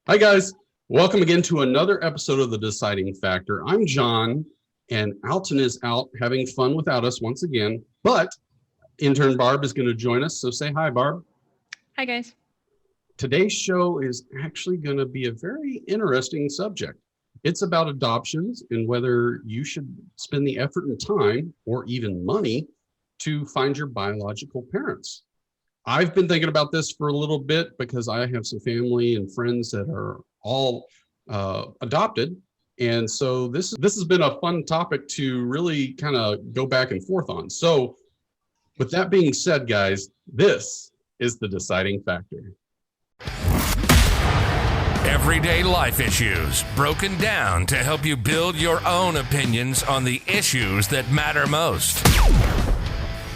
Hi, guys. Welcome again to another episode of The Deciding Factor. I'm John, and Alton is out having fun without us once again, but intern Barb is going to join us, so say hi, Barb. Hi, guys. Today's show is actually going to be a very interesting subject. It's about adoptions and whether you should spend the effort and time, or even money, to find your biological parents. I've been thinking about this for a little bit because I have some family and friends that are all adopted. And so this has been a fun topic to really kind of go back and forth on. So with that being said, guys, this is The Deciding Factor. Everyday life issues broken down to help you build your own opinions on the issues that matter most.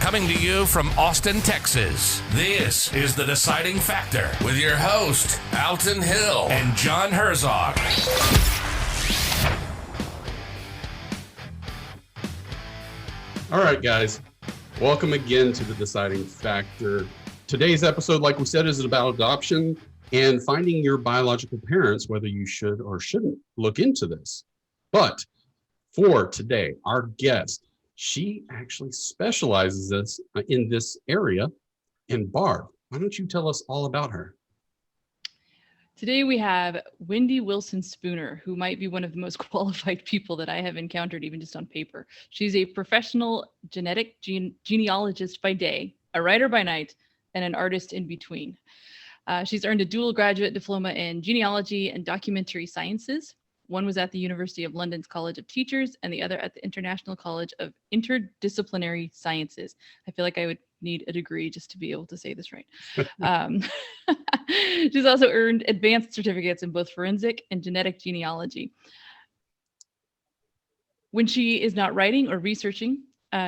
Coming to you from Austin, Texas, this is The Deciding Factor with your host, Alton Hill and John Herzog. All right, guys, welcome again to The Deciding Factor. Today's episode, like we said, is about adoption and finding your biological parents, whether you should or shouldn't look into this. But for today, our guest, she actually specializes in this area. And Barb, why don't you tell us all about her? Today we have Wendy Wilson Spooner, who might be one of the most qualified people that I have encountered, even just on paper. She's a professional genetic genealogist by day, a writer by night, and an artist in between. She's earned a dual graduate diploma in Genealogy and Documentary Sciences. One was at the University of London's College of Teachers and the other at the International College of Interdisciplinary Sciences. I feel like I would need a degree just to be able to say this right. She's also earned advanced certificates in both forensic and genetic genealogy. When she is not writing or researching,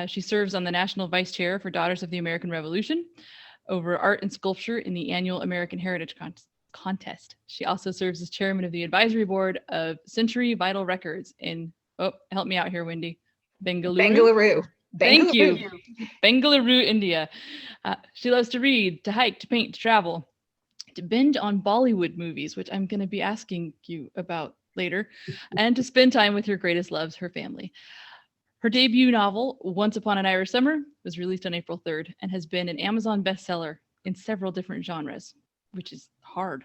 she serves on the National Vice Chair for Daughters of the American Revolution over art and sculpture in the annual American Heritage Contest. She also serves as chairman of the advisory board of Century Vital Records in, help me out here, Wendy. Bengaluru. Thank you. Bengaluru, India. She loves to read, to hike, to paint, to travel, to binge on Bollywood movies, which I'm going to be asking you about later, and to spend time with her greatest loves, her family. Her debut novel, Once Upon an Irish Summer, was released on April 3rd and has been an Amazon bestseller in several different genres, which is hard.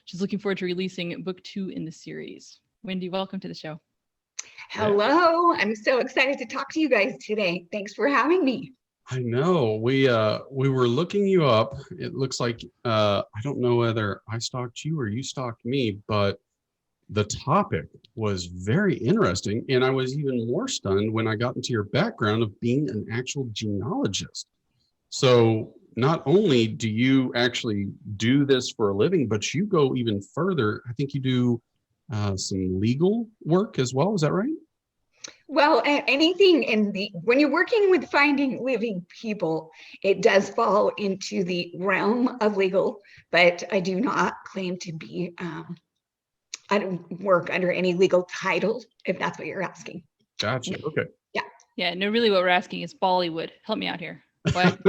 She's looking forward to releasing book 2 in the series. Wendy, welcome to the show. Hello, I'm so excited to talk to you guys today. Thanks for having me. I know we were looking you up. It looks like I don't know whether I stalked you or you stalked me, but the topic was very interesting, and I was even more stunned when I got into your background of being an actual genealogist. So not only do you actually do this for a living, but you go even further. I think you do some legal work as well. Is that right? Well, anything when you're working with finding living people, it does fall into the realm of legal, but I do not claim to be, I don't work under any legal title, if that's what you're asking. Gotcha. Okay. Yeah, no, really what we're asking is Bollywood. Help me out here. What?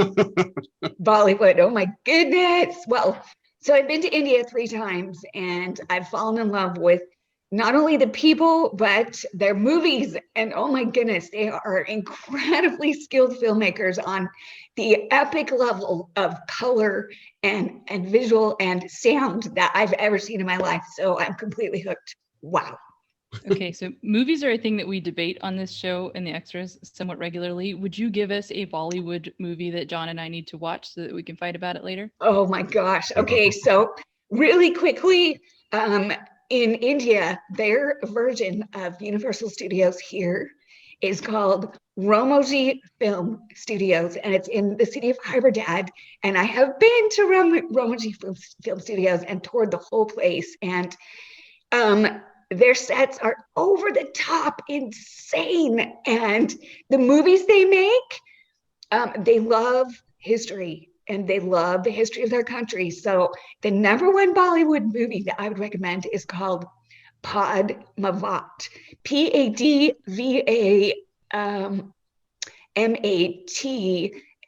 Bollywood, oh my goodness. Well, so I've been to India 3 times and I've fallen in love with not only the people, but their movies. And oh my goodness, they are incredibly skilled filmmakers on the epic level of color and visual and sound that I've ever seen in my life. So I'm completely hooked. Wow. Okay, so movies are a thing that we debate on this show and the extras somewhat regularly. Would you give us a Bollywood movie that John and I need to watch so that we can fight about it later? Oh my gosh. Okay, so really quickly, in India, their version of Universal Studios here is called Ramoji Film Studios, and it's in the city of Hyderabad. And I have been to Ramoji Film Studios and toured the whole place. And their sets are over the top insane. And the movies they make, they love history and they love the history of their country. So the #1 Bollywood movie that I would recommend is called Padmavat, Padvamat.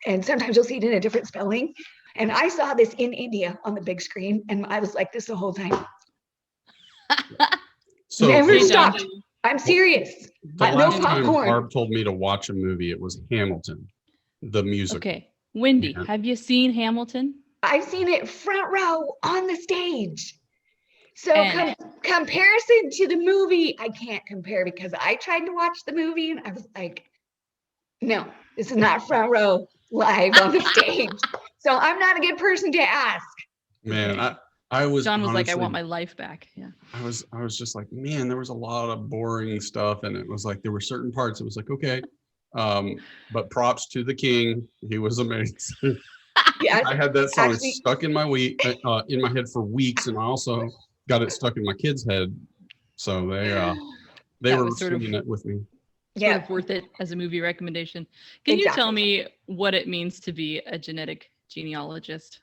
And sometimes you'll see it in a different spelling. And I saw this in India on the big screen, and I was like this the whole time. So Never Hey, the John. stopped. I'm serious. No last time popcorn. Barb told me to watch a movie, it was Hamilton, the musical. Okay, Wendy, Yeah. have you seen Hamilton? I've seen it front row on the stage. So And- comparison to the movie, I can't compare because I tried to watch the movie and I was like, no, this is not front row live on the stage. So I'm not a good person to ask. Man, Okay. I was John was like, I honestly- want my life back. Yeah. I was just like, man, there was a lot of boring stuff, and it was like there were certain parts. It was like, okay, but props to the king. He was amazing. Yes, I had that song Actually- stuck in my head for weeks, and I also got it stuck in my kids' head. So they That were was sort of- singing it with me. Sort yeah. of worth it as a movie recommendation. Can you tell Exactly. me what it means to be a genetic genealogist?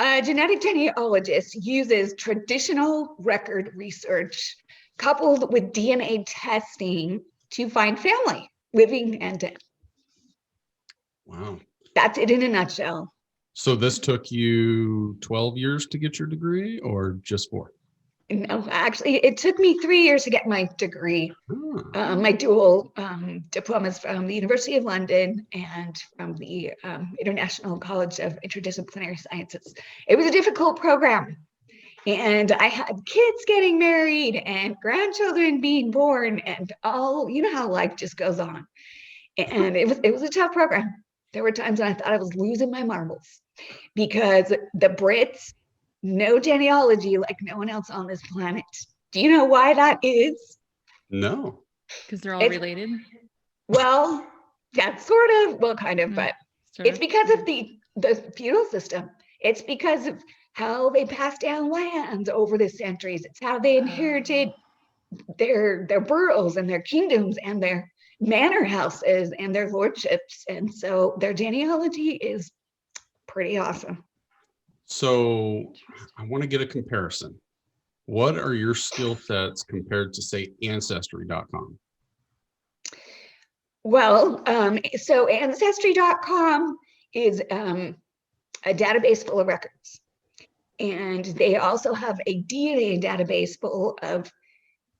A genetic genealogist uses traditional record research coupled with DNA testing to find family, living and dead. Wow. That's it in a nutshell. So this took you 12 years to get your degree, or just 4? No, actually, it took me 3 years to get my degree. Ah, My dual diplomas from the University of London and from the International College of Interdisciplinary Sciences. It was a difficult program. And I had kids getting married and grandchildren being born and all, you know how life just goes on. And it was a tough program. There were times when I thought I was losing my marbles because the Brits know genealogy like no one else on this planet. Do you know why that is? no. Because they're all It's- related. Well, yeah, sort of, well, kind of, Mm. but Sort it's of. because of the feudal system. It's because of how they passed down lands over the centuries. It's how they inherited their boroughs and their kingdoms and their manor houses and their lordships. And so their genealogy is pretty awesome. So I want to get a comparison. What are your skill sets compared to, say, Ancestry.com? Well, so Ancestry.com is a database full of records. And they also have a DNA database full of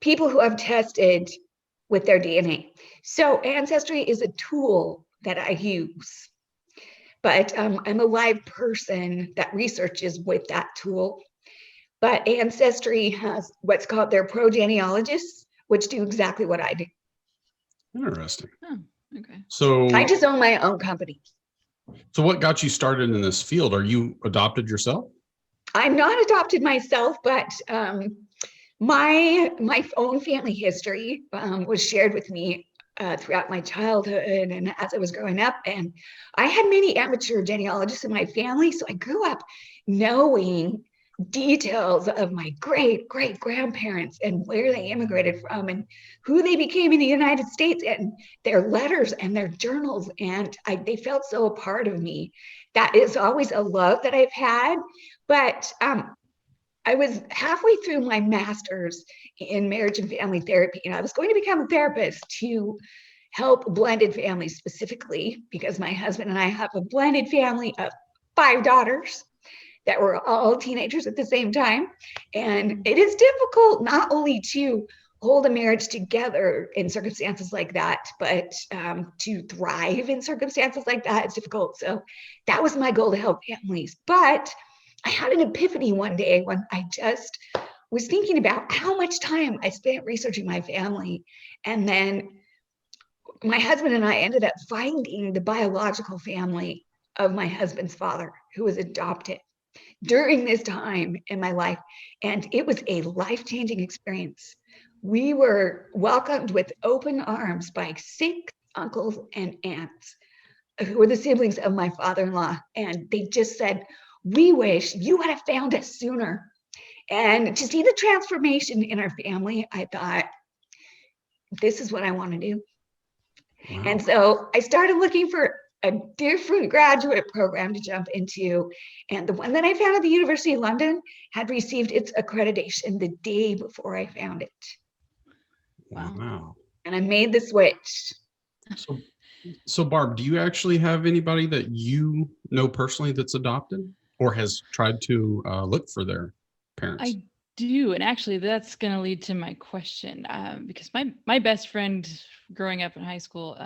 people who have tested with their DNA. So Ancestry is a tool that I use, but I'm a live person that researches with that tool. But Ancestry has what's called their pro genealogists, which do exactly what I do. Interesting. Oh, okay. So, I just own my own company. so what got you started in this field? Are you adopted yourself? I'm not adopted myself, but my own family history was shared with me throughout my childhood and as I was growing up. And I had many amateur genealogists in my family, so I grew up knowing details of my great grandparents and where they immigrated from and who they became in the United States and their letters and their journals. And they felt so a part of me. That is always a love that I've had. But I was halfway through my master's in marriage and family therapy, and I was going to become a therapist to help blended families specifically because my husband and I have a blended family of 5 daughters that were all teenagers at the same time. And it is difficult not only to hold a marriage together in circumstances like that, but to thrive in circumstances like that is difficult. So that was my goal, to help families. But I had an epiphany one day when I just was thinking about how much time I spent researching my family. And then my husband and I ended up finding the biological family of my husband's father, who was adopted during this time in my life. And it was a life-changing experience. We were welcomed with open arms by 6 uncles and aunts who were the siblings of my father-in-law. And they just said, "We wish you would have found us sooner." And to see the transformation in our family, I thought, this is what I want to do. Wow. And so I started looking for a different graduate program to jump into. And the one that I found at the University of London had received its accreditation the day before I found it. Wow. And I made the switch. So Barb, do you actually have anybody that you know personally that's adopted or has tried to look for their parents? do, and actually that's going to lead to my question, because my best friend growing up in high school,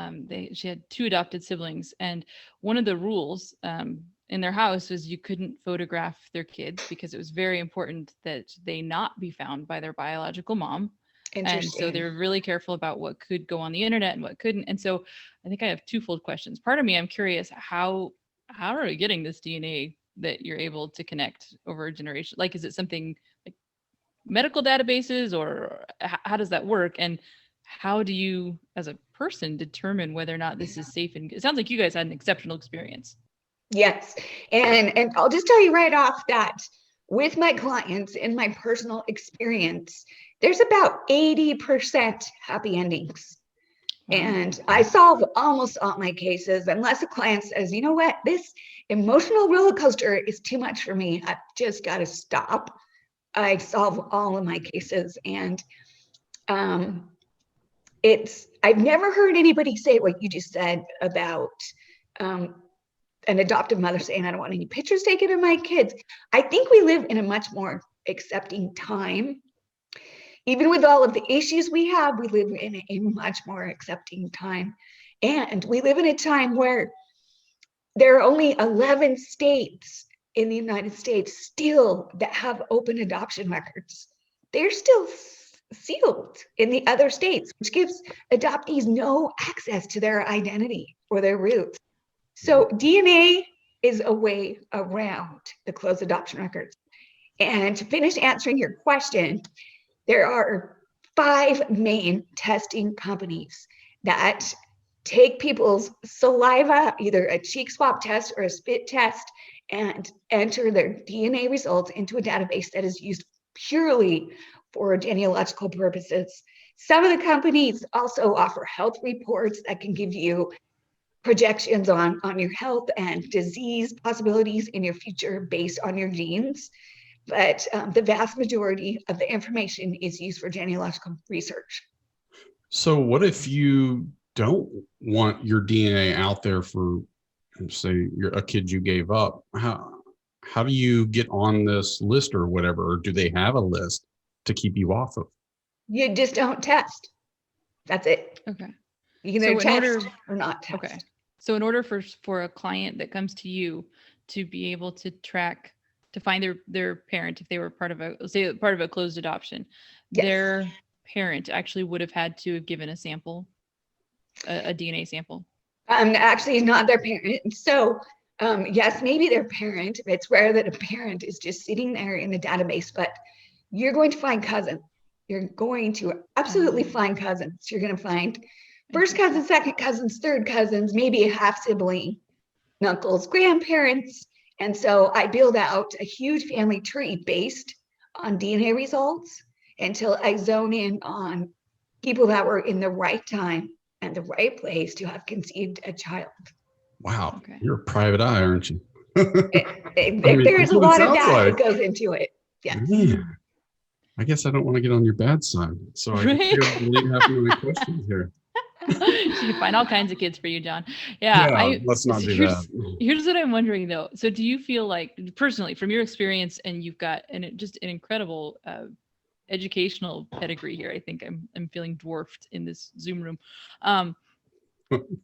she had 2 adopted siblings, and one of the rules in their house was you couldn't photograph their kids because it was very important that they not be found by their biological mom. And so they were really careful about what could go on the internet and what couldn't. And so I think I have twofold questions. Part of me, I'm curious, how are we getting this DNA that you're able to connect over a generation? Like, is it something like medical databases, or how does that work? And how do you, as a person, determine whether or not this is safe? And it sounds like you guys had an exceptional experience. Yes. And I'll just tell you right off that with my clients, in my personal experience, there's about 80% happy endings. Wow. And I solve almost all my cases, unless a client says, you know what, this emotional roller coaster is too much for me. I've just got to stop. I solve all of my cases. And I've never heard anybody say what you just said about an adoptive mother saying, I don't want any pictures taken of my kids. I think we live in a much more accepting time. Even with all of the issues we have, we live in a much more accepting time. And we live in a time where there are only 11 states in the United States still that have open adoption records. They're still sealed in the other states, which gives adoptees no access to their identity or their roots. So DNA is a way around the closed adoption records. And to finish answering your question, there are 5 main testing companies that take people's saliva, either a cheek swab test or a spit test, and enter their DNA results into a database that is used purely for genealogical purposes. Some of the companies also offer health reports that can give you projections on your health and disease possibilities in your future based on your genes. But the vast majority of the information is used for genealogical research. So what if you don't want your DNA out there for, say, a kid you gave up? How do you get on this list or whatever? Or do they have a list to keep you off of? You just don't test. That's it. Okay. You can either test or not test. Okay. So in order for a client that comes to you to be able to track, to find their parent, if they were part of a closed adoption, yes, their parent actually would have had to have given a sample, a DNA sample. Actually not their parent. So yes, maybe their parent. It's rare that a parent is just sitting there in the database, but you're going to find cousins. You're going to absolutely find cousins. You're going to find first cousins, second cousins, third cousins, maybe a half sibling, uncles, grandparents. And so I build out a huge family tree based on DNA results until I zone in on people that were in the right time and the right place to have conceived a child. Wow. Okay. You're a private eye, aren't you? There's a lot of that goes into it. Yes. Yeah. I guess I don't want to get on your bad side. So I can delete half of my questions here. You can find all kinds of kids for you, John. Yeah, let's not do that. Here's what I'm wondering though. So do you feel like, personally, from your experience, and you've got just an incredible educational pedigree here, I think I'm feeling dwarfed in this Zoom room.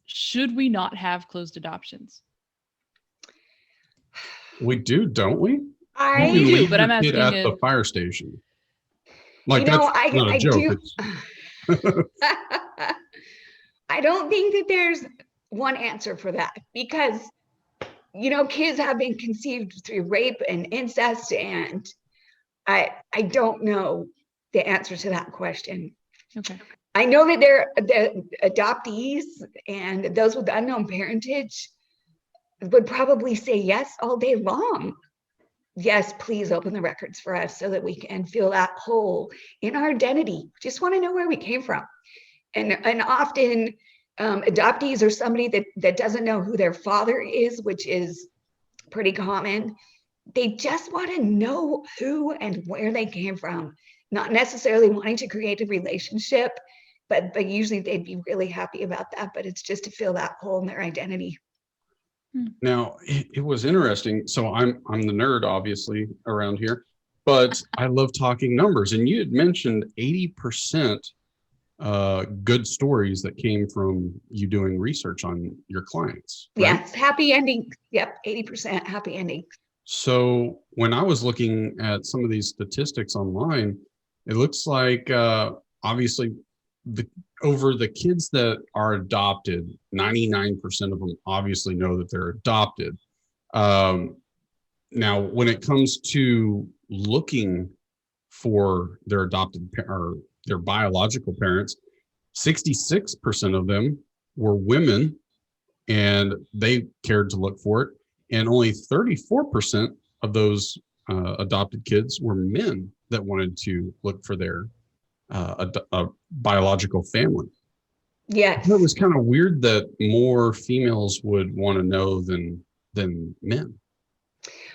Should we not have closed adoptions? We do, don't we? We do, but I'm asking at the fire station. Like, that's not a joke. I don't think that there's one answer for that, because, kids have been conceived through rape and incest, and I don't know the answer to that question. Okay. I know that the adoptees and those with unknown parentage would probably say yes all day long. Yes, please open the records for us so that we can fill that hole in our identity. Just want to know where we came from. And often adoptees are somebody that doesn't know who their father is, which is pretty common. They just want to know who and where they came from, not necessarily wanting to create a relationship, but usually they'd be really happy about that. But it's just to fill that hole in their identity. Now, it was interesting. So I'm the nerd, obviously, around here. But I love talking numbers. And you had mentioned 80% good stories that came from you doing research on your clients. Right? Yes, happy endings. Yep, 80% happy endings. So when I was looking at some of these statistics online, it looks like obviously over the kids that are adopted, 99% of them obviously know that they're adopted. Now, when it comes to looking for their adopted or their biological parents, 66% of them were women and they cared to look for it. And only 34% of those adopted kids were men that wanted to look for their biological family. Yes. It was kind of weird that more females would want to know than men.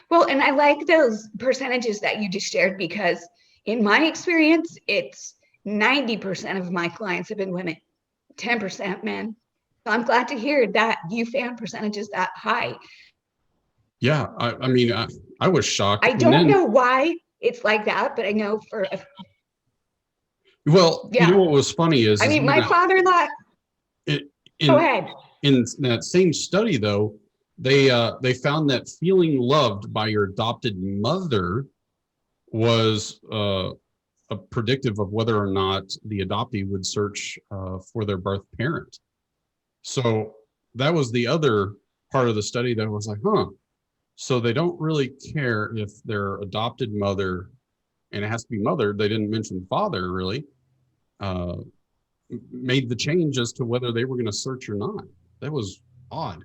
Well, and I like those percentages that you just shared, because in my experience, it's 90% of my clients have been women, 10% men. So I'm glad to hear that you found percentages that high. Yeah, I mean, I was shocked. I don't know why it's like that, but I know well, yeah. You know what was funny is I mean, my father-in-law. Go ahead. In that same study, though, they found that feeling loved by your adopted mother was a predictive of whether or not the adoptee would search for their birth parent. So that was the other part of the study that was like, huh. So they don't really care if their adopted mother, and it has to be mother, they didn't mention father really, made the change as to whether they were going to search or not. That was odd.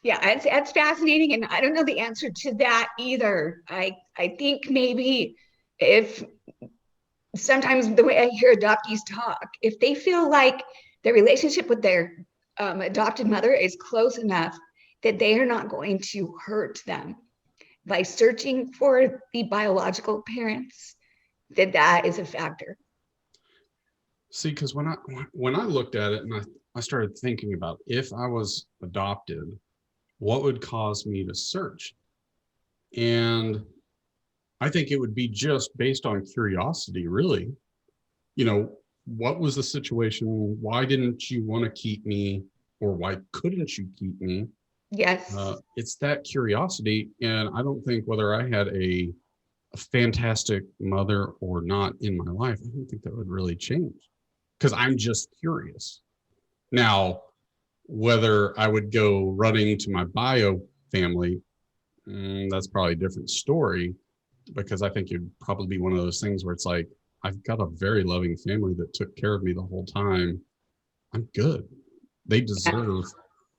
Yeah, it's fascinating. And I don't know the answer to that either. I think maybe if sometimes the way I hear adoptees talk, if they feel like their relationship with their adopted mother is close enough that they are not going to hurt them by searching for the biological parents, that is a factor. See, because when I looked at it and I started thinking about if I was adopted, what would cause me to search? And I think it would be just based on curiosity, really. You know, what was the situation? Why didn't you want to keep me, or why couldn't you keep me? Yes. It's that curiosity. And I don't think whether I had a fantastic mother or not in my life, I don't think that would really change, because I'm just curious. Now, whether I would go running to my bio family, that's probably a different story, because I think it'd probably be one of those things where it's like, I've got a very loving family that took care of me the whole time. I'm good. They deserve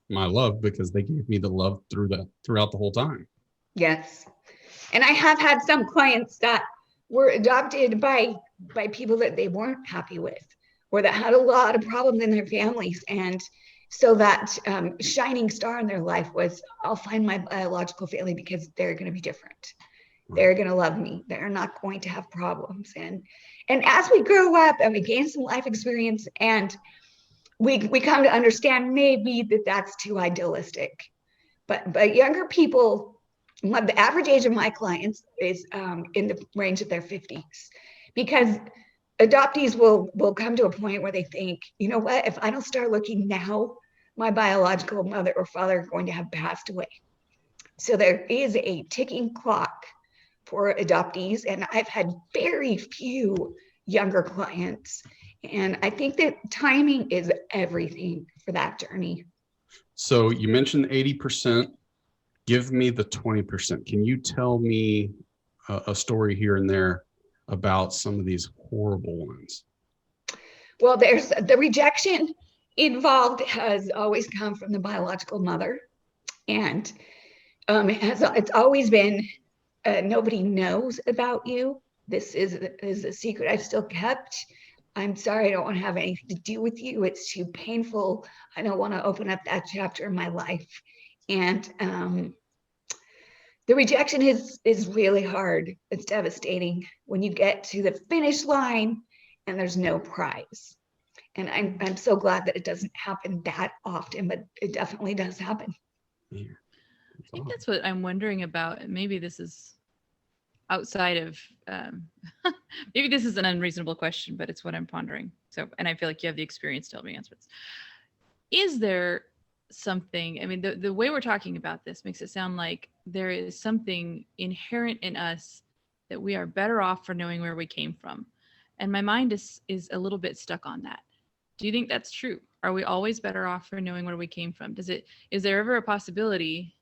my love because they gave me the love throughout the whole time. Yes. And I have had some clients that were adopted by people that they weren't happy with, or that had a lot of problems in their families. And so that shining star in their life was, I'll find my biological family because they're going to be different. They're going to love me. They're not going to have problems. And as we grow up and we gain some life experience, and we come to understand maybe that's too idealistic. But younger people, the average age of my clients is in the range of their 50s, because adoptees will come to a point where they think, you know what, if I don't start looking now, my biological mother or father are going to have passed away. So there is a ticking clock for adoptees, and I've had very few younger clients. And I think that timing is everything for that journey. So you mentioned 80%. Give me the 20%. Can you tell me a story here and there about some of these horrible ones? Well, there's the rejection involved has always come from the biological mother. And it's always been, nobody knows about you. This is a secret I've still kept. I'm sorry, I don't want to have anything to do with you. It's too painful. I don't want to open up that chapter in my life. And the rejection is really hard. It's devastating when you get to the finish line and there's no prize. And I'm so glad that it doesn't happen that often, but it definitely does happen. Yeah. I think that's what I'm wondering about. Maybe this is outside of, maybe this is an unreasonable question, but it's what I'm pondering. So, and I feel like you have the experience to help me answer this. Is there something, I mean, the way we're talking about this makes it sound like there is something inherent in us that we are better off for knowing where we came from. And my mind is a little bit stuck on that. Do you think that's true? Are we always better off for knowing where we came from? Is there ever a possibility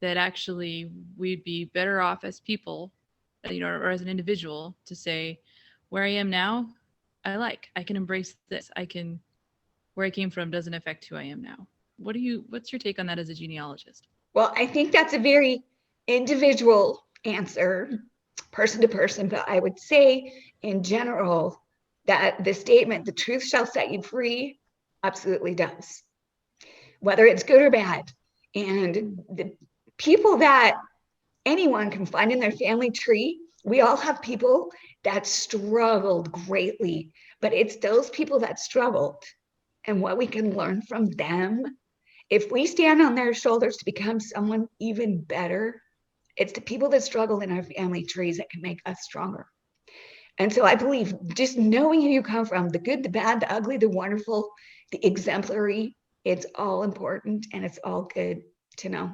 that actually we'd be better off as people, or as an individual to say, where I am now, I can embrace this. Where I came from doesn't affect who I am now. What's your take on that as a genealogist? Well, I think that's a very individual answer, person to person, but I would say in general that the statement, the truth shall set you free, absolutely does, whether it's good or bad. And the people that anyone can find in their family tree, we all have people that struggled greatly, but it's those people that struggled and what we can learn from them. If we stand on their shoulders to become someone even better, it's the people that struggle in our family trees that can make us stronger. And so I believe just knowing who you come from, the good, the bad, the ugly, the wonderful, the exemplary, it's all important and it's all good to know.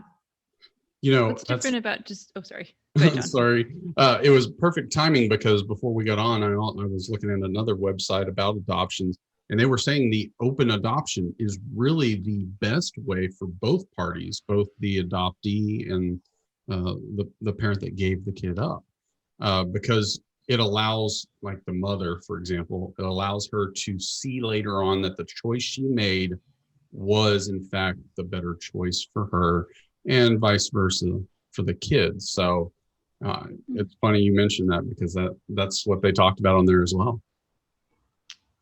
What's different about just, oh, sorry. Go ahead, John. Sorry. It was perfect timing because before we got on, I was looking at another website about adoptions, and they were saying the open adoption is really the best way for both parties, both the adoptee and the parent that gave the kid up, because it allows, like the mother, for example, it allows her to see later on that the choice she made was in fact the better choice for her, and vice versa for the kids. So it's funny you mentioned that because that's what they talked about on there as well.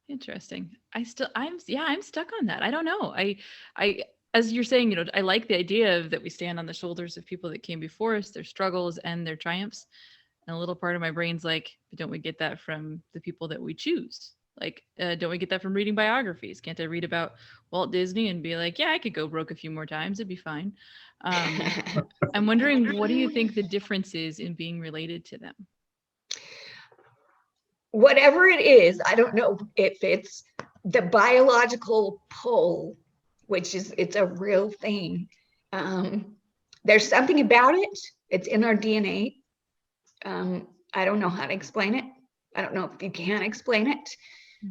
Interesting. I'm stuck on that. I don't know. I as you're saying, I like the idea of that we stand on the shoulders of people that came before us, their struggles and their triumphs. And a little part of my brain's like, but don't we get that from the people that we choose? Like, don't we get that from reading biographies? Can't I read about Walt Disney and be like, yeah, I could go broke a few more times, it'd be fine. I'm wondering, what do you think the difference is in being related to them? Whatever it is, I don't know if it's the biological pull, which is, it's a real thing. There's something about it. It's in our DNA. I don't know how to explain it. I don't know if you can explain it,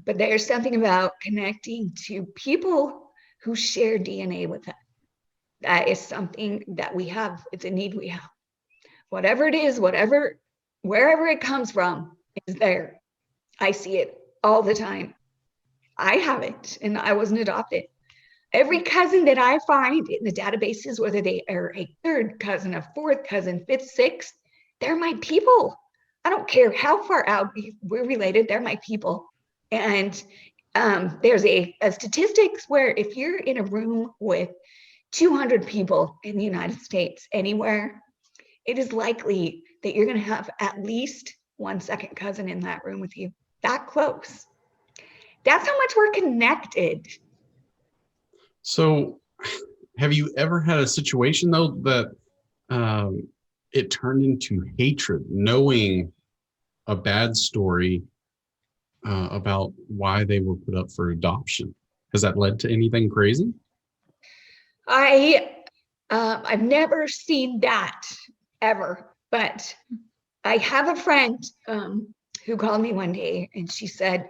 but there's something about connecting to people who share DNA with us. That is something that we have. It's a need we have. Whatever it is, wherever it comes from is there. I see it all the time. I have it, and I wasn't adopted. Every cousin that I find in the databases, whether they are a third cousin, a fourth cousin, fifth, sixth, they're my people. I don't care how far out we're related, they're my people. And there's a statistics where if you're in a room with 200 people in the United States, anywhere, it is likely that you're going to have at least one second cousin in that room with you. That close. That's how much we're connected. So have you ever had a situation though that it turned into hatred, knowing a bad story about why they were put up for adoption? Has that led to anything crazy? I've never seen that ever, but I have a friend who called me one day and she said,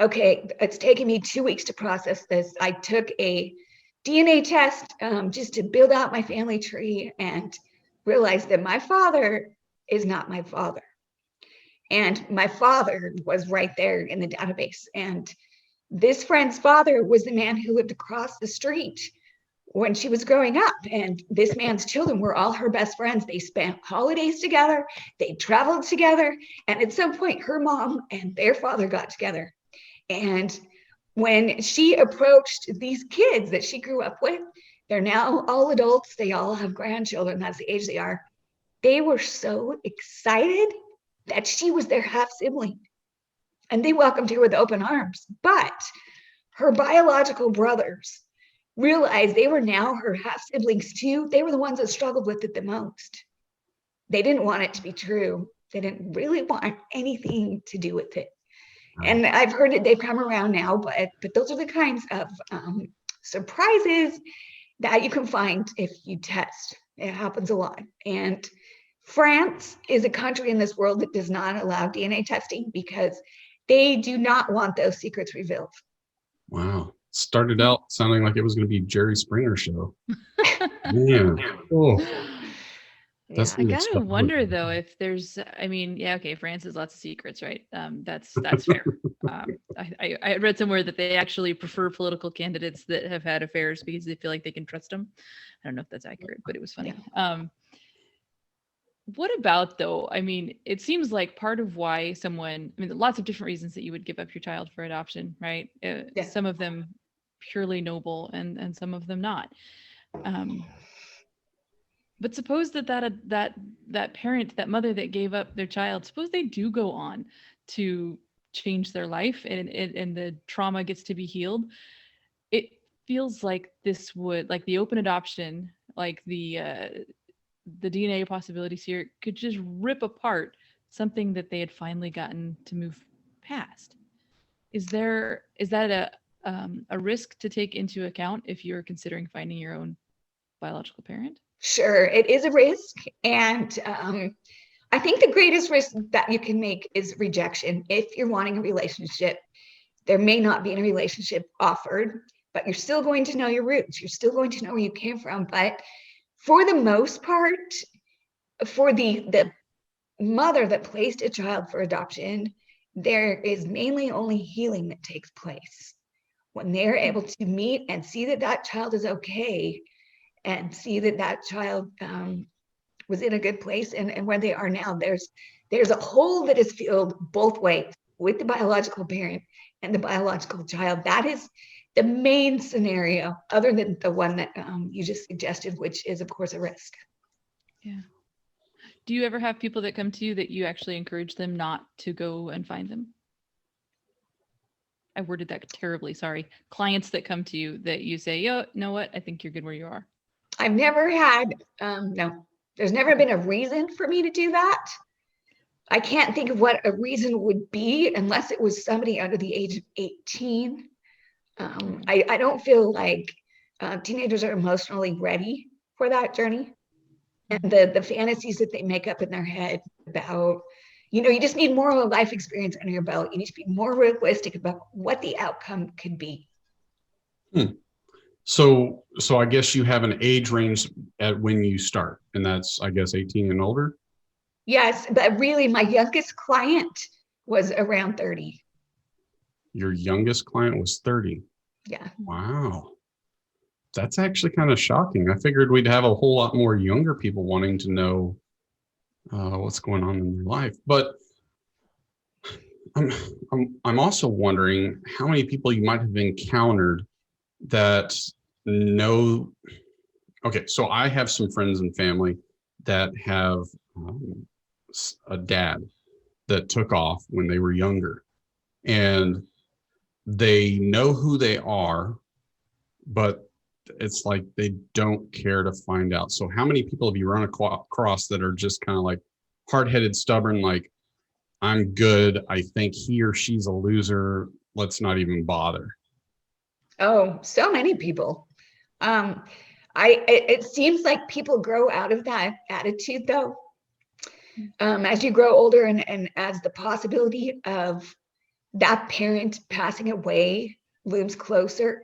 okay, it's taken me 2 weeks to process this. I took a DNA test just to build out my family tree and realized that my father is not my father. And my father was right there in the database. And this friend's father was the man who lived across the street when she was growing up. And this man's children were all her best friends. They spent holidays together. They traveled together. And at some point, her mom and their father got together. And when she approached these kids that she grew up with, they're now all adults. They all have grandchildren. That's the age they are. They were so excited that she was their half sibling. And they welcomed her with open arms. But her biological brothers realized they were now her half siblings too. They were the ones that struggled with it the most. They didn't want it to be true. They didn't really want anything to do with it. And I've heard that they've come around now, but those are the kinds of surprises that you can find if you test. It happens a lot. And France is a country in this world that does not allow DNA testing because they do not want those secrets revealed. Wow. Started out sounding like it was going to be Jerry Springer show. Man. Oh, Yeah, I the gotta stuff. wonder though if there's, I mean, yeah, okay, France has lots of secrets, right? That's fair. I read somewhere that they actually prefer political candidates that have had affairs because they feel like they can trust them. I don't know if that's accurate, but it was funny. What about though? I mean, it seems like part of why someone, I mean, lots of different reasons that you would give up your child for adoption, right? Some of them purely noble and some of them not. But suppose that parent, that mother that gave up their child, suppose they do go on to change their life and the trauma gets to be healed. It feels like this would, like the open adoption, like the DNA possibilities here could just rip apart something that they had finally gotten to move past. Is that a risk to take into account if you're considering finding your own biological parent? Sure, it is a risk. And I think the greatest risk that you can make is rejection. If you're wanting a relationship, there may not be a relationship offered, but you're still going to know your roots. You're still going to know where you came from. But for the most part, for the mother that placed a child for adoption, there is mainly only healing that takes place. When they're able to meet and see that that child is okay, and see that that child was in a good place and where they are now, there's a hole that is filled both ways with the biological parent and the biological child. That is the main scenario, other than the one that you just suggested, which is of course a risk. Yeah. Do you ever have people that come to you that you actually encourage them not to go and find them? I worded that terribly, sorry. Clients that come to you that you say, yo, you know what? I think you're good where you are. I've never had, no, there's never been a reason for me to do that. I can't think of what a reason would be unless it was somebody under the age of 18. I don't feel like teenagers are emotionally ready for that journey. And the fantasies that they make up in their head about, you just need more of a life experience under your belt. You need to be more realistic about what the outcome could be. So I guess you have an age range at when you start, and that's, I guess, 18 and older? Yes, but really my youngest client was around 30. Your youngest client was 30? Yeah. Wow. That's actually kind of shocking. I figured we'd have a whole lot more younger people wanting to know what's going on in their life. But I'm also wondering how many people you might have encountered that know. Okay, so I have some friends and family that have a dad that took off when they were younger, and they know who they are, but it's like they don't care to find out. So how many people have you run across that are just kind of like hard-headed, stubborn, like, I'm good, I think he or she's a loser, let's not even bother? Oh, so many people. It seems like people grow out of that attitude though. As you grow older and as the possibility of that parent passing away looms closer,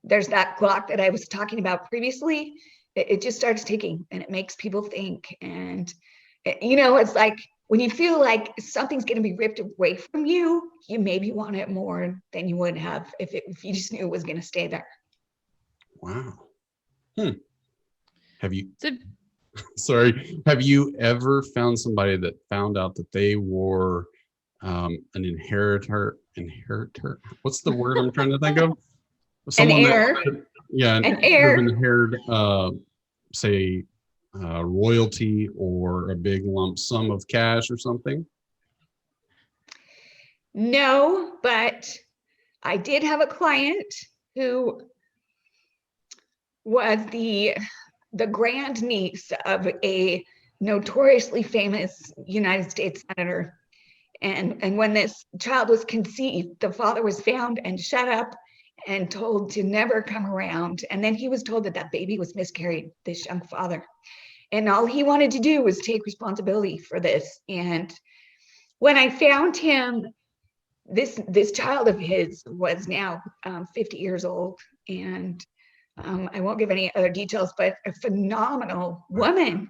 there's that clock that I was talking about previously. It just starts ticking and it makes people think. And, it's like when you feel like something's going to be ripped away from you, you maybe want it more than you would have if you just knew it was going to stay there. Wow. Have you, have you ever found somebody that found out that they were an inheritor? What's the word I'm trying to think of? Someone an heir. An heir. Inherited, say, royalty or a big lump sum of cash or something? No, but I did have a client who was the grandniece of a notoriously famous United States senator. And when this child was conceived, the father was found and shut up and told to never come around. And then he was told that that baby was miscarried, this young father. And all he wanted to do was take responsibility for this. And when I found him, this child of his was now 50 years old. And I won't give any other details, but a phenomenal woman.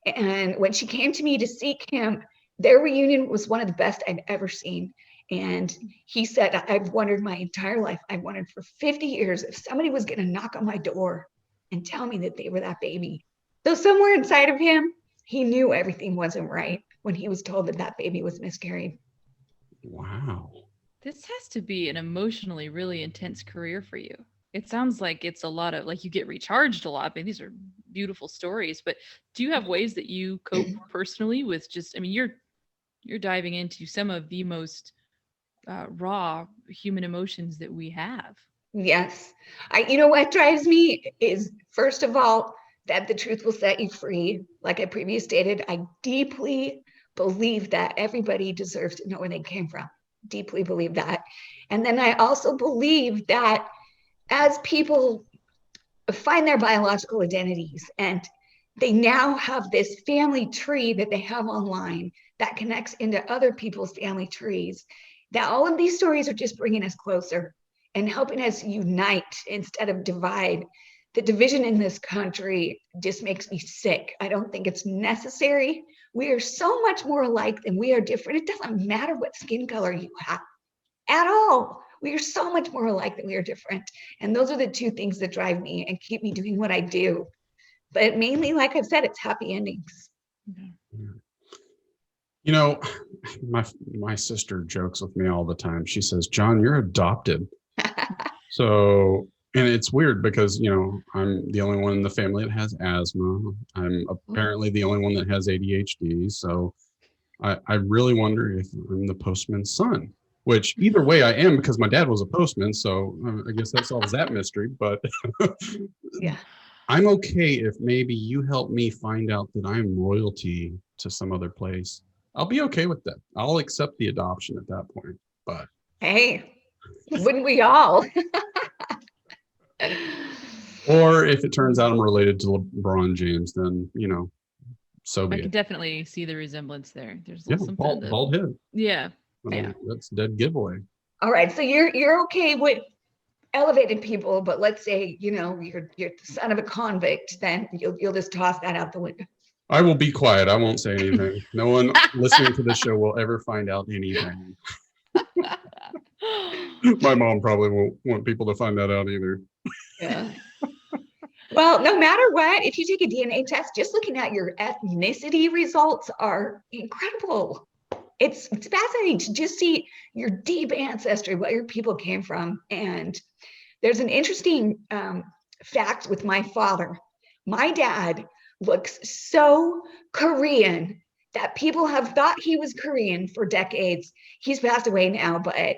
And when she came to me to seek him, their reunion was one of the best I've ever seen. And he said, I've wondered my entire life, I've wondered for 50 years if somebody was going to knock on my door and tell me that they were that baby. Though somewhere inside of him, he knew everything wasn't right when he was told that that baby was miscarried. Wow. This has to be an emotionally really intense career for you. It sounds like it's a lot of, like, you get recharged a lot. I mean, these are beautiful stories, but do you have ways that you cope personally with just, I mean, you're diving into some of the most raw human emotions that we have. Yes. You know what drives me is, first of all, that the truth will set you free. Like I previously stated, I deeply believe that everybody deserves to know where they came from. Deeply believe that. And then I also believe that as people find their biological identities and they now have this family tree that they have online that connects into other people's family trees, that all of these stories are just bringing us closer and helping us unite instead of divide. The division in this country just makes me sick. I don't think it's necessary. We are so much more alike than we are different. It doesn't matter what skin color you have at all. We are so much more alike than we are different. And those are the two things that drive me and keep me doing what I do. But mainly, like I've said, it's happy endings. You know, my sister jokes with me all the time. She says, John, you're adopted. So, and it's weird because, you know, I'm the only one in the family that has asthma. I'm apparently the only one that has ADHD. So I really wonder if I'm the postman's son, which either way I am, because my dad was a postman. So I guess that solves that mystery. But Yeah. I'm okay if maybe you help me find out that I'm royalty to some other place. I'll be okay with that. I'll accept the adoption at that point. But hey, wouldn't we all? Or if it turns out I'm related to LeBron James, then, you know, so be I it. can definitely see the resemblance there. There's Yeah, something bald head. Yeah. Yeah. That's dead giveaway. All right, so you're okay with elevated people, but let's say, you know, you're the son of a convict, then you'll just toss that out the window. I will be quiet. I won't say anything. No one listening to this show will ever find out anything. My mom probably won't want people to find that out either. Yeah. Well, no matter what, if you take a DNA test, just looking at your ethnicity results are incredible. It's fascinating to just see your deep ancestry, where your people came from. And there's an interesting fact with my father. My dad looks so Korean that people have thought he was Korean for decades. He's passed away now, but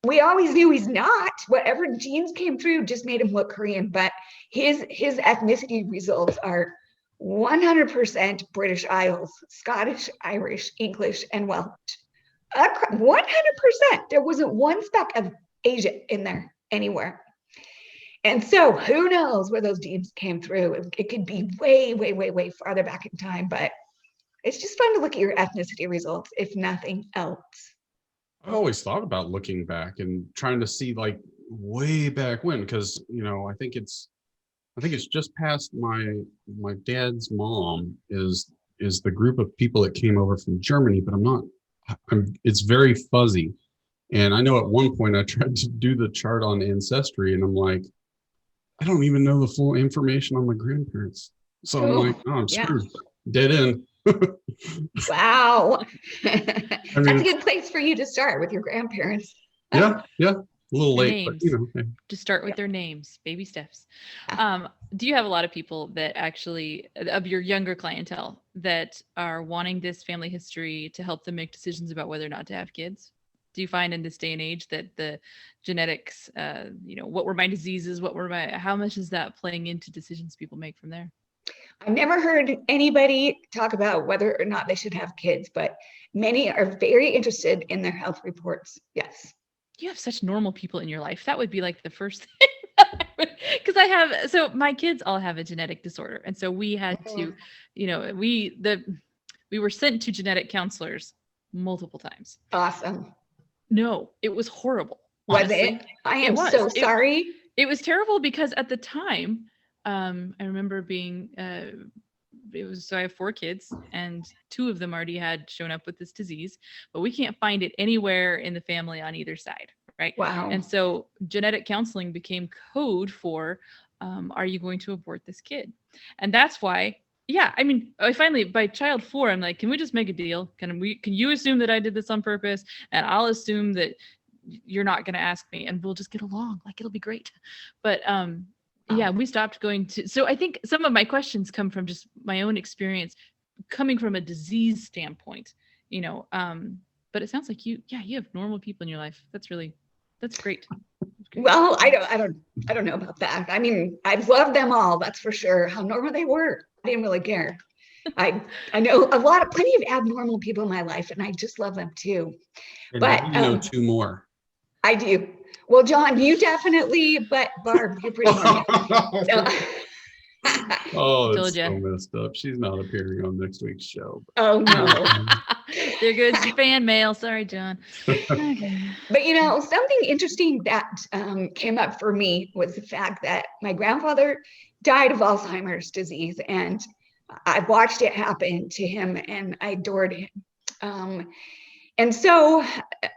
we always knew he's not. Whatever genes came through just made him look Korean, but his ethnicity results are 100% British Isles, Scottish, Irish, English, and Welsh. 100%. There wasn't one speck of Asia in there anywhere. And so who knows where those genes came through? It could be way, way, way, way farther back in time, but it's just fun to look at your ethnicity results, if nothing else. I always thought about looking back and trying to see like way back when, because, you know, I think it's just past my dad's mom is the group of people that came over from Germany, but it's very fuzzy. And I know at one point I tried to do the chart on Ancestry and I'm like, I don't even know the full information on my grandparents. So I'm like, oh, I'm screwed. Dead end. Wow. That's a good place for you to start with your grandparents. Yeah. A little late, but you know. Just start with their names, baby steps. Do you have a lot of people that actually, of your younger clientele, that are wanting this family history to help them make decisions about whether or not to have kids? Do you find in this day and age that the genetics, what were my diseases, how much is that playing into decisions people make from there? I've never heard anybody talk about whether or not they should have kids, but many are very interested in their health reports. Yes. You have such normal people in your life. That would be like the first thing. Because so my kids all have a genetic disorder. And so we had to, we were sent to genetic counselors multiple times. Awesome. No, it was horrible. Was honestly. it? I am so sorry. It was terrible because at the time, I remember being, so I have 4 kids and 2 of them already had shown up with this disease, but we can't find it anywhere in the family on either side, right? Wow. And so genetic counseling became code for, are you going to abort this kid? And that's why, I finally, by child 4, I'm like, can we just make a deal? Can you assume that I did this on purpose? And I'll assume that you're not going to ask me and we'll just get along. Like, it'll be great. But, we stopped going to, so I think some of my questions come from just my own experience coming from a disease standpoint, but it sounds like you have normal people in your life. That's great. Well, I don't know about that. I mean, I've loved them all. That's for sure. How normal they were. I didn't really care. I know plenty of abnormal people in my life, and I just love them too. And but you know 2 more. I do. Well, John, you definitely, but Barb, you're pretty normal. So, oh, it's Told ya. so messed up. She's not appearing on next week's show. oh no. They're good fan mail. Sorry, John. Okay. But something interesting that came up for me was the fact that my grandfather died of Alzheimer's disease, and I watched it happen to him, and I adored him. And so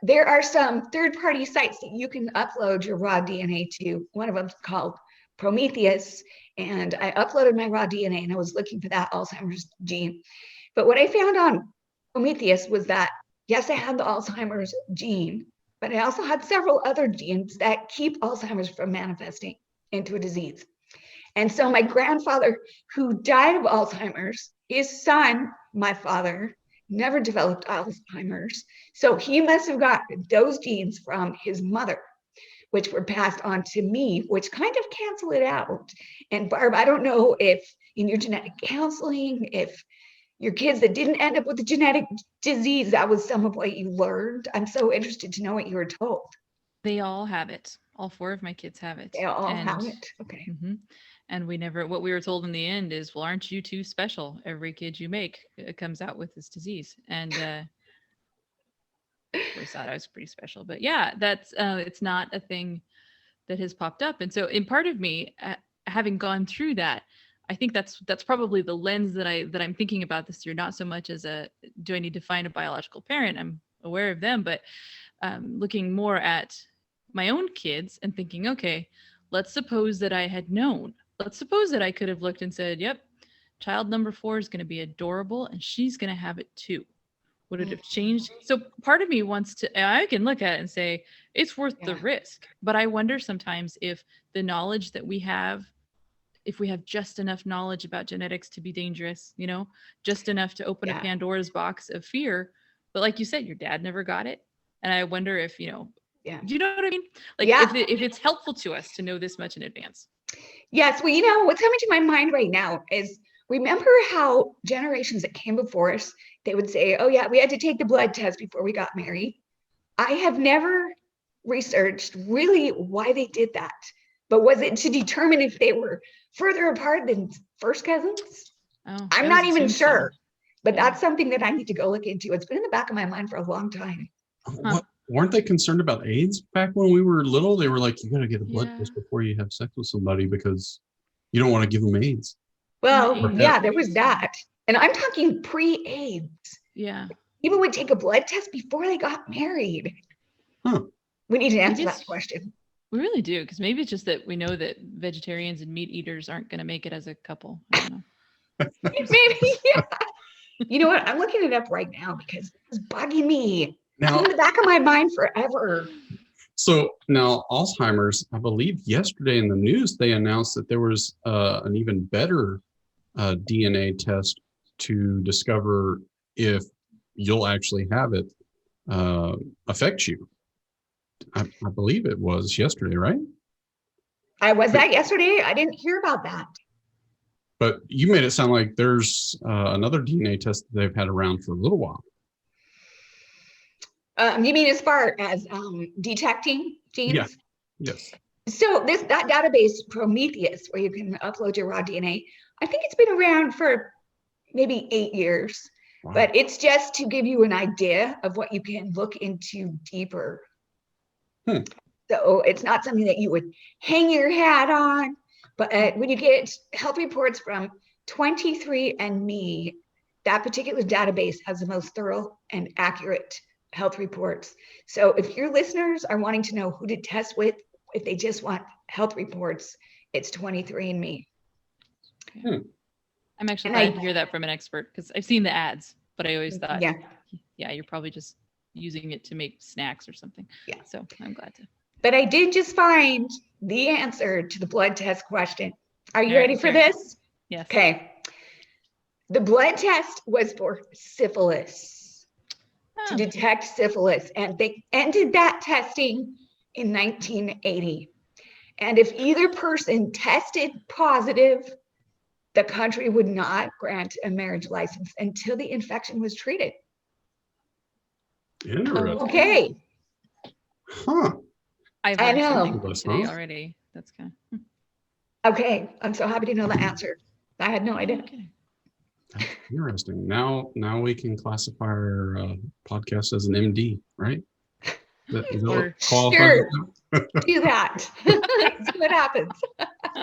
there are some third-party sites that you can upload your raw DNA to. One of them is called Prometheus, and I uploaded my raw DNA, and I was looking for that Alzheimer's gene. But what I found on Prometheus was that, yes, I had the Alzheimer's gene, but I also had several other genes that keep Alzheimer's from manifesting into a disease. And so my grandfather, who died of Alzheimer's, his son, my father, never developed Alzheimer's. So he must have got those genes from his mother, which were passed on to me, which kind of cancel it out. And Barb, I don't know if in your genetic counseling, if your kids that didn't end up with a genetic disease, that was some of what you learned. I'm so interested to know what you were told. They all have it. All 4 of my kids have it. They all have it. Okay. Mm-hmm. And what we were told in the end is, well, aren't you too special? Every kid you make comes out with this disease. And I always thought I was pretty special. But yeah, that's it's not a thing that has popped up. And so in part of me, having gone through that, I think that's probably the lens that I'm thinking about this through, not so much as do I need to find a biological parent? I'm aware of them, but looking more at my own kids and thinking, okay, let's suppose that I had known. Let's suppose that I could have looked and said, yep, child number 4 is going to be adorable and she's going to have it too. Would it have changed? So part of me wants to, I can look at it and say, it's worth the risk. But I wonder sometimes if the knowledge that we have, if we have just enough knowledge about genetics to be dangerous, just enough to open a Pandora's box of fear. But like you said, your dad never got it. And I wonder if, do you know what I mean? Like if it's helpful to us to know this much in advance. Yes. Well, what's coming to my mind right now is, remember how generations that came before us, they would say, oh yeah, we had to take the blood test before we got married. I have never researched really why they did that, but was it to determine if they were further apart than first cousins? Oh, I'm not even sure, but that's something that I need to go look into. It's been in the back of my mind for a long time. Weren't they concerned about AIDS back when we were little? They were like, you got to get a blood test before you have sex with somebody because you don't want to give them AIDS. Well, yeah, there was that. And I'm talking pre-AIDS. Yeah. People would take a blood test before they got married. We need to answer that question. We really do, because maybe it's just that we know that vegetarians and meat eaters aren't going to make it as a couple. I don't know. Maybe, yeah. You know what? I'm looking it up right now because it's bugging me. Now, it's in the back of my mind forever. So now Alzheimer's, I believe yesterday in the news, they announced that there was an even better DNA test to discover if you'll actually have it affect you. I believe it was yesterday, right? Was that yesterday? I didn't hear about that. But you made it sound like there's another DNA test that they've had around for a little while. You mean as far as detecting genes? Yeah. Yes. So that database Prometheus, where you can upload your raw DNA, I think it's been around for maybe 8 years. Wow. But it's just to give you an idea of what you can look into deeper. So it's not something that you would hang your hat on. But when you get health reports from 23andMe, that particular database has the most thorough and accurate health reports. So if your listeners are wanting to know who to test with, if they just want health reports, it's 23andMe. I'm actually glad to hear that from an expert, because I've seen the ads, but I always thought, yeah, you're probably just using it to make snacks or something. Yeah. So I'm glad to. But I did just find the answer to the blood test question. Are you ready for this? Yes. Okay. The blood test was for syphilis, to detect syphilis. And they ended that testing in 1980. And if either person tested positive, the country would not grant a marriage license until the infection was treated. Interesting. Okay. Huh. I've I learned know. something today already. That's kind of Okay. I'm so happy to know the answer. I had no idea. okay. Interesting. Now we can classify our podcast as an MD, right? Or- Sure. Do that. See what happens.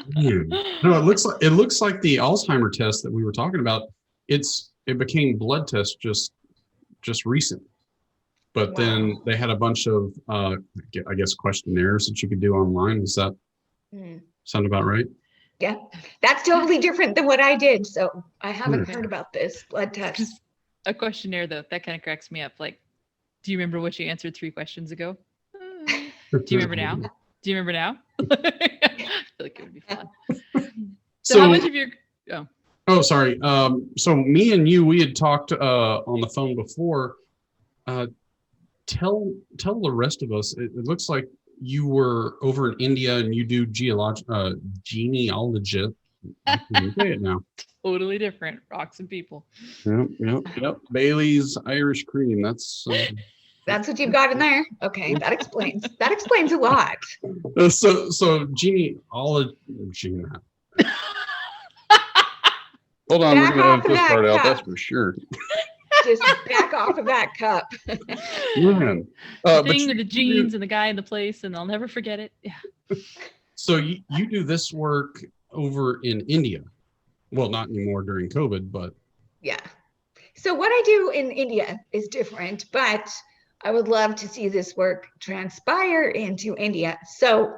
Man. No, it looks like the Alzheimer test that we were talking about. It became blood test just recent, but then they had a bunch of I guess questionnaires that you could do online. Does that sound about right? Yeah, that's totally different than what I did. So I haven't heard about this blood test. Just a questionnaire though, that kind of cracks me up. Like, do you remember what you answered 3 questions ago? Do you remember now? Do you remember now? I feel like it would be fun. So how much of your Oh, sorry. So me and you, we had talked on the phone before. Tell the rest of us. It looks like you were over in India and you do genealogy. I can say it now. Totally different rocks and people. Yep. Bailey's Irish cream. That's what you've got in there. Okay, that explains a lot. so genealogy. Hold on, Back we're gonna off edit of this that part out. cup. That's for sure. Just back off of that cup. Man. The thing with the genes and the guy in the place, and I'll never forget it. Yeah. So you do this work over in India. Well, not anymore during COVID, but Yeah. So what I do in India is different, but I would love to see this work transpire into India. So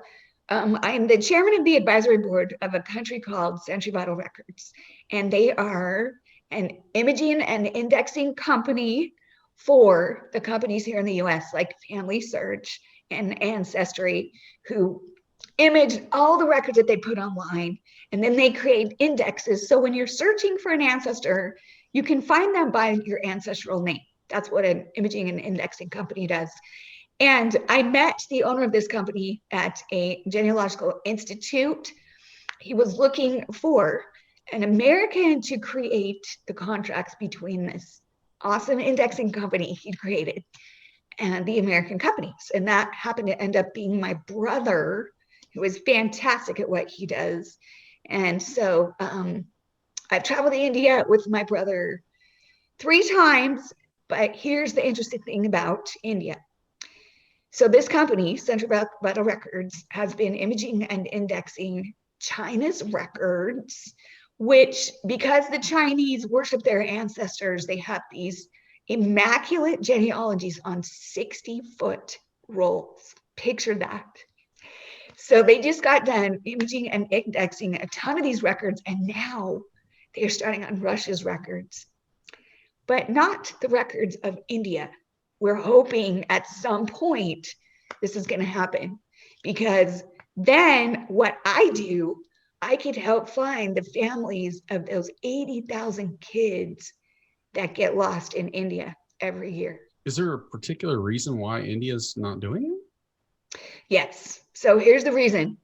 I'm the chairman of the advisory board of a country called Century Vital Records, and they are an imaging and indexing company for the companies here in the US, like Family Search and Ancestry, who image all the records that they put online, and then they create indexes. So when you're searching for an ancestor, you can find them by your ancestral name. That's what an imaging and indexing company does. And I met the owner of this company at a genealogical institute. He was looking for an American to create the contracts between this awesome indexing company he'd created and the American companies. And that happened to end up being my brother, who is fantastic at what he does. And so I've traveled to India with my brother 3 times, but here's the interesting thing about India. So this company, Century Vital Records, has been imaging and indexing China's records, which, because the Chinese worship their ancestors, they have these immaculate genealogies on 60-foot rolls. Picture that. So they just got done imaging and indexing a ton of these records, and now they're starting on Russia's records, but not the records of India. We're hoping at some point this is going to happen, because then what I do, I could help find the families of those 80,000 kids that get lost in India every year. is there a particular reason why India's not doing it? Yes. So here's the reason.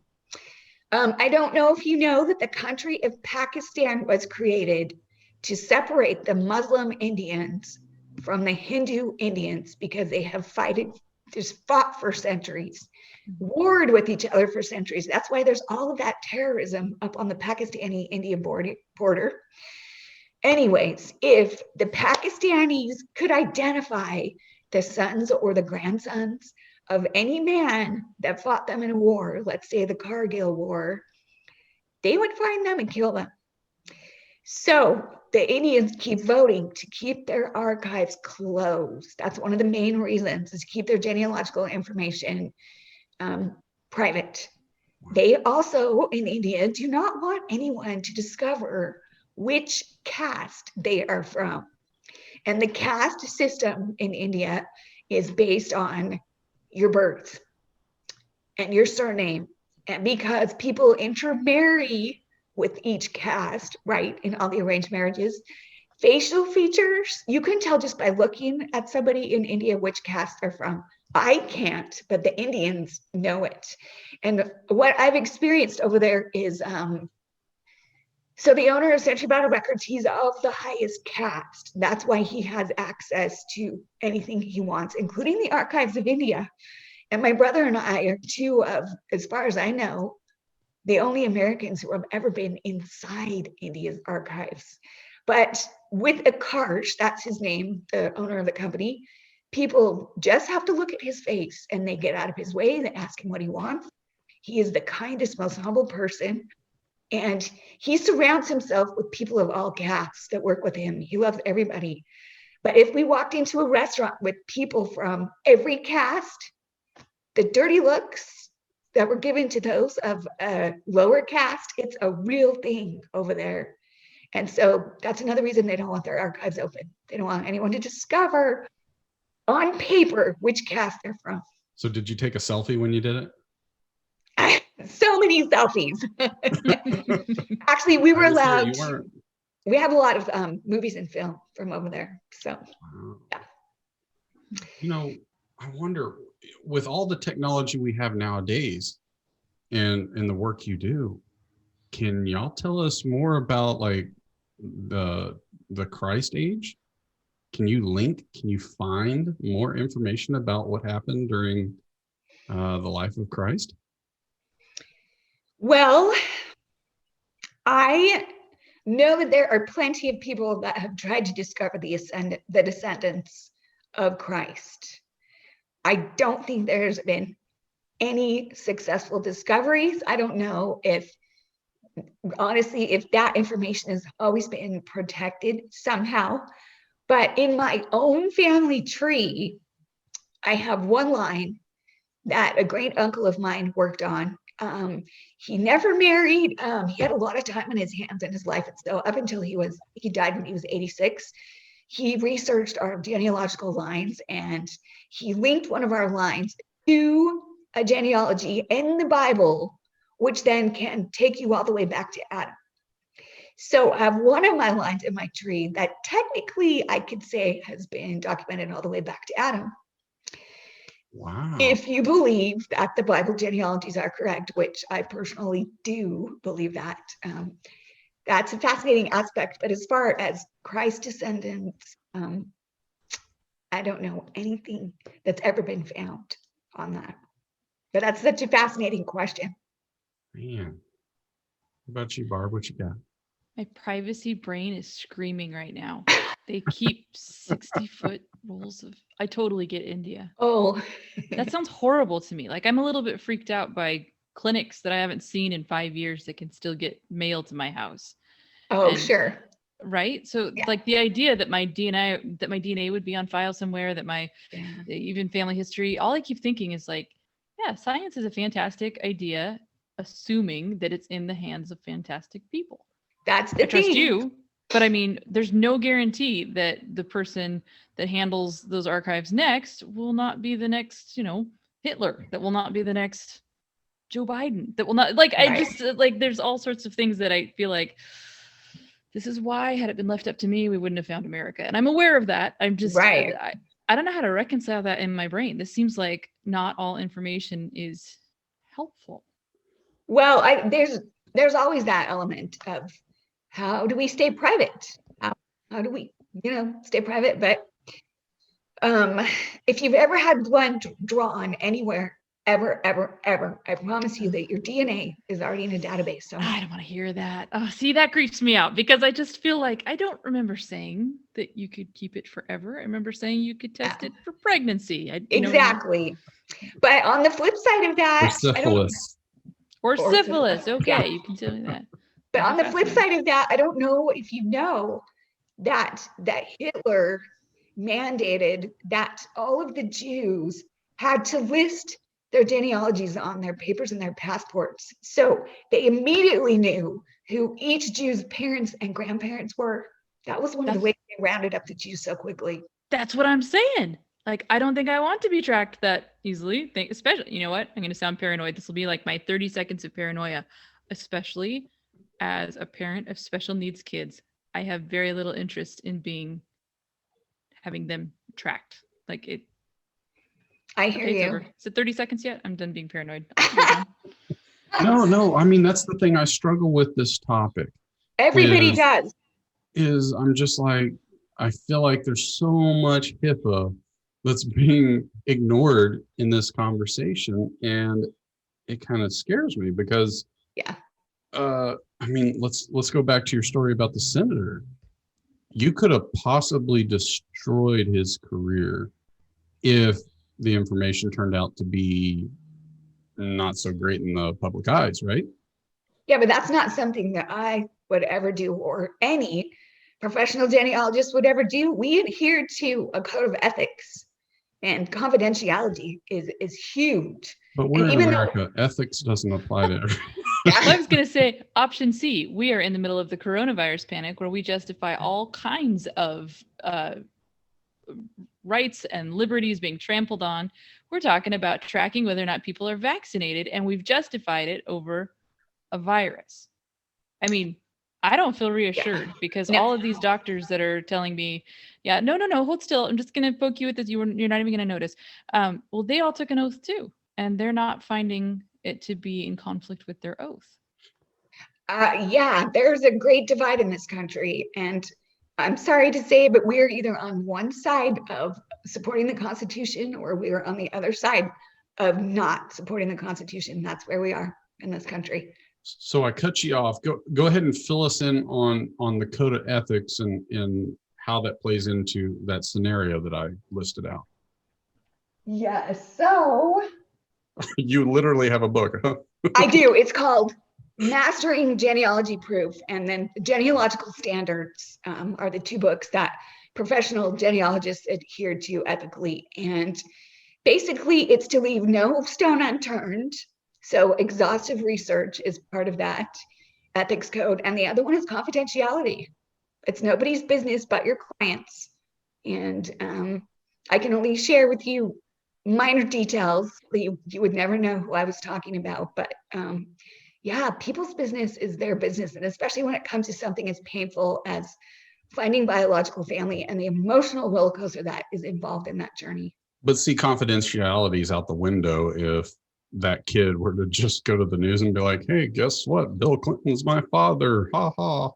I don't know if you know that the country of Pakistan was created to separate the Muslim Indians from the Hindu Indians because they have fought for centuries, warred with each other for centuries. That's why there's all of that terrorism up on the Pakistani-India border. Anyways, if the Pakistanis could identify the sons or the grandsons of any man that fought them in a war, let's say the Kargil War, they would find them and kill them. So the Indians keep voting to keep their archives closed. That's one of the main reasons, is to keep their genealogical information private. They also, in India, do not want anyone to discover which caste they are from. And the caste system in India is based on your birth and your surname. And because people intermarry with each caste, right, in all the arranged marriages, facial features, you can tell just by looking at somebody in India which caste they're from. I can't, but the Indians know it. And what I've experienced over there is, so the owner of Century Battle Records, he's of the highest caste. That's why he has access to anything he wants, including the archives of India. And my brother and I are two of, as far as I know, the only Americans who have ever been inside India's archives. But with Akarsh, that's his name, the owner of the company, people just have to look at his face and they get out of his way. They ask him what he wants. He is the kindest, most humble person. And he surrounds himself with people of all castes that work with him. He loves everybody. But if we walked into a restaurant with people from every caste, the dirty looks that were given to those of a lower caste, it's a real thing over there. And so that's another reason they don't want their archives open. They don't want anyone to discover on paper which caste they're from. So did you take a selfie when you did it? So many selfies. Actually, we were allowed. We have a lot of movies and film from over there. So, yeah. You know, I wonder, with all the technology we have nowadays and the work you do, can y'all tell us more about like the Christ age? Can you find more information about what happened during the life of Christ? Well, I know that there are plenty of people that have tried to discover the descendants of Christ. I don't think there's been any successful discoveries. I don't know if, honestly, if that information has always been protected somehow. But in my own family tree, I have one line that a great uncle of mine worked on. He never married. He had a lot of time on his hands in his life. And so up until he died when he was 86, he researched our genealogical lines and he linked one of our lines to a genealogy in the Bible, which then can take you all the way back to Adam. So I have one of my lines in my tree that technically I could say has been documented all the way back to Adam. Wow. If you believe that the Bible genealogies are correct, which I personally do believe that, that's a fascinating aspect. But as far as Christ descendants, I don't know anything that's ever been found on that. But that's such a fascinating question. Man. What about you, Barb? What you got? My privacy brain is screaming right now. They keep 60-foot rolls of, I totally get India. Oh, That sounds horrible to me. Like, I'm a little bit freaked out by clinics that I haven't seen in 5 years that can still get mailed to my house. oh, sure. Right. So Yeah. like the idea that my DNA would be on file somewhere, that my even family history, all I keep thinking is like, yeah, science is a fantastic idea, assuming that it's in the hands of fantastic people. That's the I trust thing. you, but I mean, there's no guarantee that the person that handles those archives next will not be the next, Hitler, that will not be the next Joe Biden, that will not, like, I Right. just, like, there's all sorts of things that I feel like, this is why, had it been left up to me, we wouldn't have found America. And I'm aware of that. I'm just, Right. I don't know how to reconcile that in my brain. This seems like not all information is helpful. Well, there's always that element of how do we stay private? How do we, stay private? But if you've ever had blood drawn anywhere, ever, I promise you that your DNA is already in a database somewhere. I don't want to hear that. Oh, see, that creeps me out because I just feel like I don't remember saying that you could keep it forever. I remember saying you could test it for pregnancy. Exactly. But on the flip side of that, Or syphilis. Okay, you can tell me that. But on the flip side of that, I don't know if you know that Hitler mandated that all of the Jews had to list their genealogies on their papers and their passports. So they immediately knew who each Jew's parents and grandparents were. That was one of the ways they rounded up the Jews so quickly. That's what I'm saying. Like, I don't think I want to be tracked that easily. Especially, you know what? I'm going to sound paranoid. This will be like my 30 seconds of paranoia, especially as a parent of special needs kids. I have very little interest in having them tracked. Like it. I hear you. Over. Is it 30 seconds yet? I'm done being paranoid. No. I mean, that's the thing I struggle with this topic. Everybody does. I'm just like, I feel like there's so much HIPAA that's being ignored in this conversation, and it kind of scares me because I mean, let's go back to your story about the senator. You could have possibly destroyed his career if the information turned out to be not so great in the public eyes, right? Yeah, but that's not something that I would ever do, or any professional genealogist would ever do. We adhere to a code of ethics, and confidentiality is huge. But we're in America. Ethics doesn't apply to everyone. I was going to say option C. We are in the middle of the coronavirus panic where we justify all kinds of rights and liberties being trampled on. We're talking about tracking whether or not people are vaccinated, and we've justified it over a virus. I mean, I don't feel reassured because all of these doctors that are telling me, no, hold still. I'm just going to poke you with this. You're not even going to notice. Well, they all took an oath too, and they're not finding it to be in conflict with their oath. There's a great divide in this country, and I'm sorry to say, but we're either on one side of supporting the Constitution or we're on the other side of not supporting the Constitution. That's where we are in this country. So I cut you off. Go ahead and fill us in on the code of ethics and how that plays into that scenario that I listed out. Yes. So you literally have a book, huh? I do. It's called Mastering Genealogy Proof, and then Genealogical Standards are the two books that professional genealogists adhere to ethically. And basically, it's to leave no stone unturned. So exhaustive research is part of that ethics code. And the other one is confidentiality. It's nobody's business but your clients. And I can only share with you minor details. You would never know who I was talking about. But people's business is their business. And especially when it comes to something as painful as finding biological family and the emotional roller coaster that is involved in that journey. But see, confidentiality is out the window if that kid were to just go to the news and be like, hey, guess what? Bill Clinton's my father. Ha ha.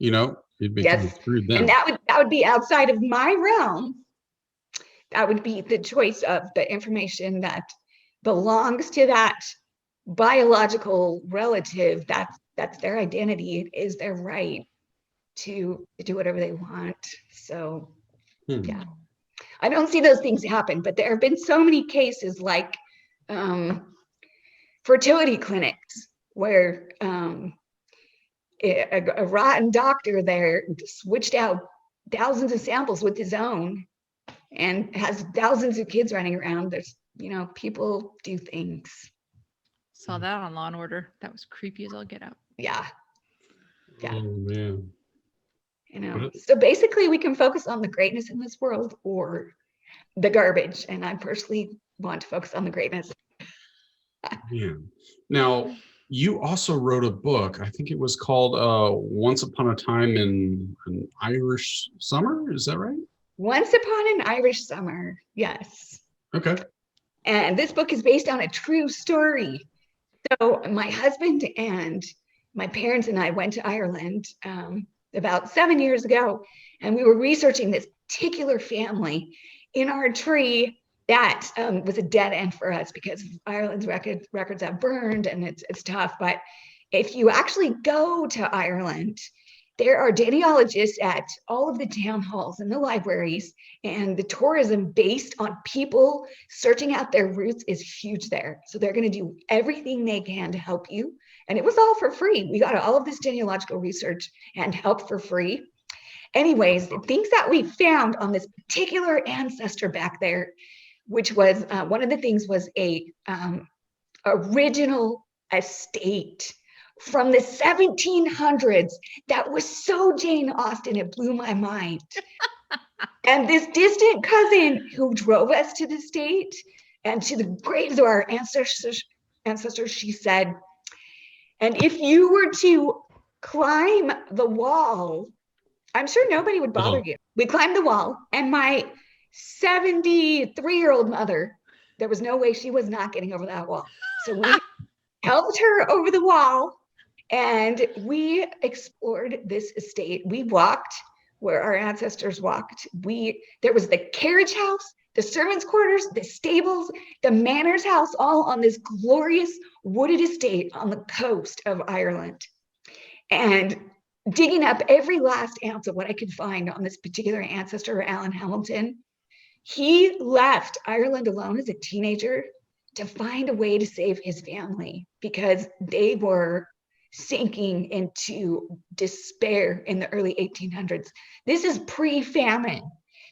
You'd be screwed then. And that would be outside of my realm. That would be the choice of the information that belongs to that biological relative. That's their identity. It is their right to do whatever they want. So I don't see those things happen, but there have been so many cases like fertility clinics where a rotten doctor there switched out thousands of samples with his own and has thousands of kids running around. There's, people do things. Saw that on Law and Order. That was creepy as all get out. Yeah. Oh man. So basically we can focus on the greatness in this world or the garbage. And I personally want to focus on the greatness. Yeah. Now, you also wrote a book. I think it was called Once Upon a Time in an Irish Summer. Is that right? Once Upon an Irish Summer. Yes. Okay. And this book is based on a true story. So my husband and my parents and I went to Ireland about 7 years ago, and we were researching this particular family in our tree that was a dead end for us because Ireland's records have burned and it's tough. But if you actually go to Ireland, there are genealogists at all of the town halls and the libraries, and the tourism based on people searching out their roots is huge there. So they're going to do everything they can to help you. And it was all for free. We got all of this genealogical research and help for free. Anyways, the things that we found on this particular ancestor back there, which was one of the things was a original estate from the 1700s that was so Jane Austen, it blew my mind. And this distant cousin who drove us to the state and to the graves of our ancestors, she said, and if you were to climb the wall, I'm sure nobody would bother you. We climbed the wall, and my 73-year-old mother, there was no way she was not getting over that wall. So we helped her over the wall, and we explored this estate. We walked where our ancestors walked. There was the carriage house, the servants' quarters, the stables, the manor's house, all on this glorious wooded estate on the coast of Ireland. And digging up every last ounce of what I could find on this particular ancestor, Alan Hamilton, he left Ireland alone as a teenager to find a way to save his family because they were sinking into despair in the early 1800s. This is pre-famine.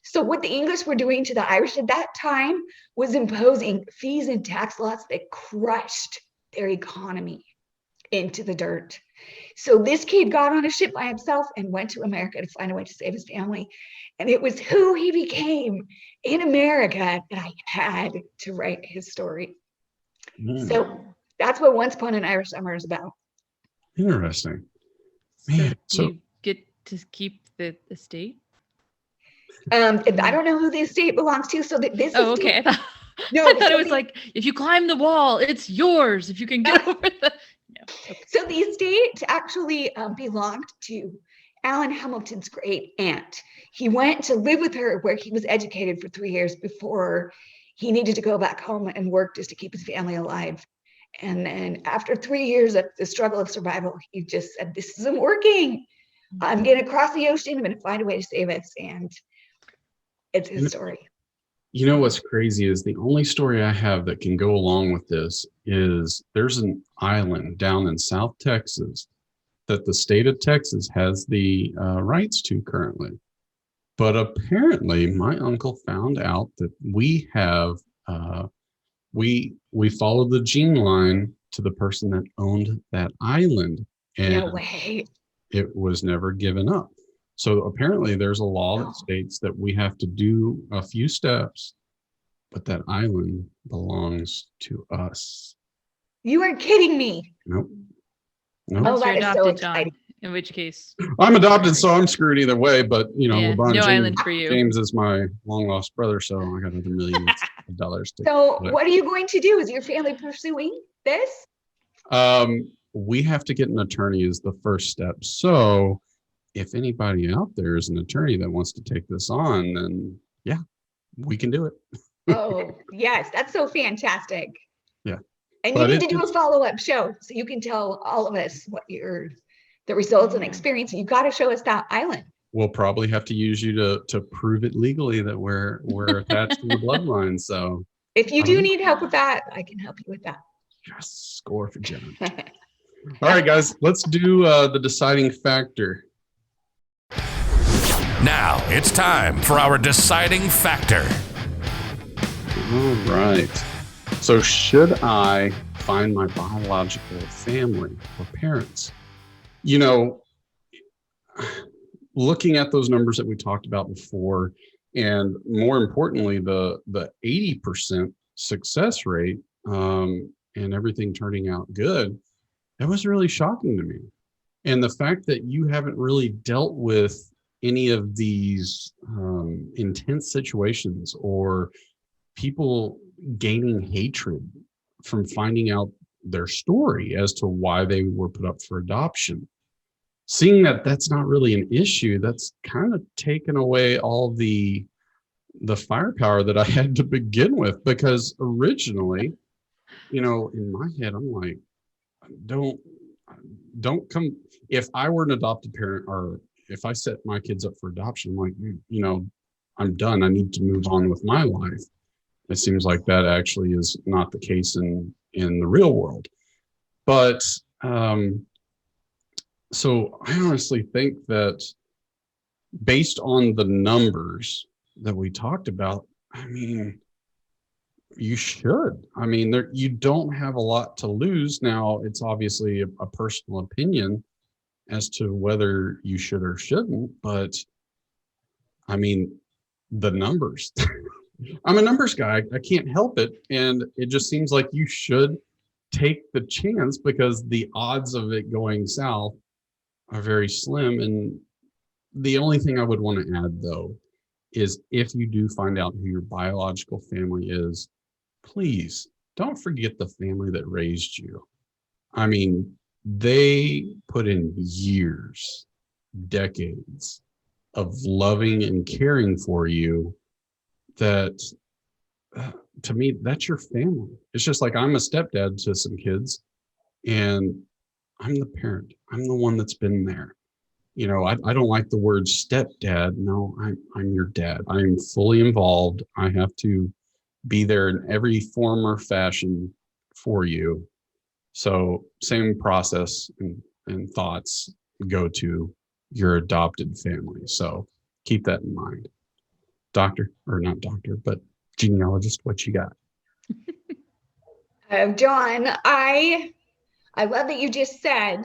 So what the English were doing to the Irish at that time was imposing fees and tax laws that crushed their economy into the dirt. So this kid got on a ship by himself and went to America to find a way to save his family. And it was who he became in America that I had to write his story. So that's what Once Upon an Irish Summer is about. Interesting. Man, so you get to keep the estate? I don't know who the estate belongs to. So this Oh, okay. I thought, I thought it was like, if you climb the wall, it's yours. If you can get over the... No. Okay. So the estate actually belonged to Alan Hamilton's great aunt. He went to live with her where he was educated for 3 years before he needed to go back home and work just to keep his family alive. And then after 3 years of the struggle of survival, he just said, this isn't working. I'm going to cross the ocean. I'm going to find a way to save us. And it's his story. You know what's crazy is the only story I have that can go along with this is there's an island down in South Texas that the state of Texas has the rights to currently. But apparently my uncle found out that we have, we followed the gene line to the person that owned that island. And no way. It was never given up. So apparently there's a law that states that we have to do a few steps, but that island belongs to us. You are kidding me. Nope. Oh, that is so exciting. John, in which case I'm adopted, so I'm screwed either way. But you know, yeah, LeBron no James, island for you. James is my long lost brother, so I got another millions of dollars. So what are you going to do? Is your family pursuing this? We have to get an attorney is the first step. So if anybody out there is an attorney that wants to take this on, then yeah, we can do it. Oh, yes, that's so fantastic. Yeah. And you need to do a follow-up show so you can tell all of us what the results and experience. You've got to show us that island. We'll probably have to use you to prove it legally that we're attached to the bloodline. So if you do need help with that, I can help you with that. Yes, score for Jen. All right, guys, let's do the deciding factor. Now it's time for our deciding factor. All right. So should I find my biological family or parents? You know, looking at those numbers that we talked about before, and more importantly, the 80% success rate and everything turning out good, that was really shocking to me. And the fact that you haven't really dealt with any of these intense situations or people gaining hatred from finding out their story as to why they were put up for adoption. Seeing that that's not really an issue, that's kind of taken away all the firepower that I had to begin with, because originally, in my head, I'm like, don't come. If I were an adopted parent, or if I set my kids up for adoption, I'm like, I'm done. I need to move on with my life. It seems like that actually is not the case in the real world. But so I honestly think that based on the numbers that we talked about, I mean, you should. I mean, you don't have a lot to lose. Now, it's obviously a personal opinion as to whether you should or shouldn't, but I mean, the numbers. I'm a numbers guy. I can't help it. And it just seems like you should take the chance, because the odds of it going south are very slim. And the only thing I would want to add, though, is if you do find out who your biological family is, please don't forget the family that raised you. I mean, they put in years, decades of loving and caring for you. That to me, that's your family. It's just like I'm a stepdad to some kids, and I'm the parent. I'm the one that's been there. I don't like the word stepdad. No, I'm your dad. I'm fully involved. I have to be there in every form or fashion for you. So same process and thoughts go to your adopted family. So keep that in mind. Doctor, or not doctor, but genealogist, what you got? John, I love that you just said,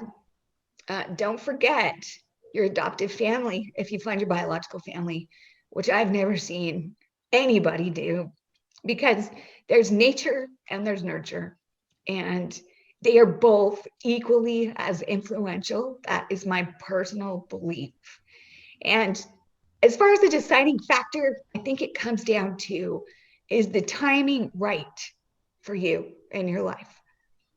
don't forget your adoptive family if you find your biological family, which I've never seen anybody do, because there's nature and there's nurture, and they are both equally as influential. That is my personal belief. And as far as the deciding factor, I think it comes down to, is the timing right for you in your life?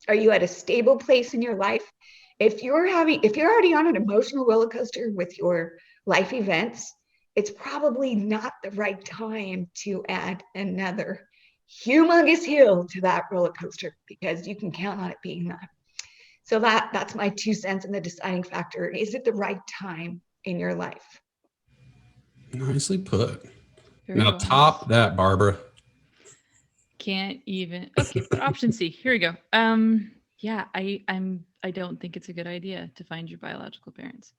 Are you at a stable place in your life? If you're already on an emotional roller coaster with your life events, it's probably not the right time to add another humongous hill to that roller coaster, because you can count on it being that. So that's my 2 cents in the deciding factor. Is it the right time in your life? Nicely put. Very Now well. top that, Barbara. Can't even. Okay, but option C. Here we go. Yeah, I don't think it's a good idea to find your biological parents.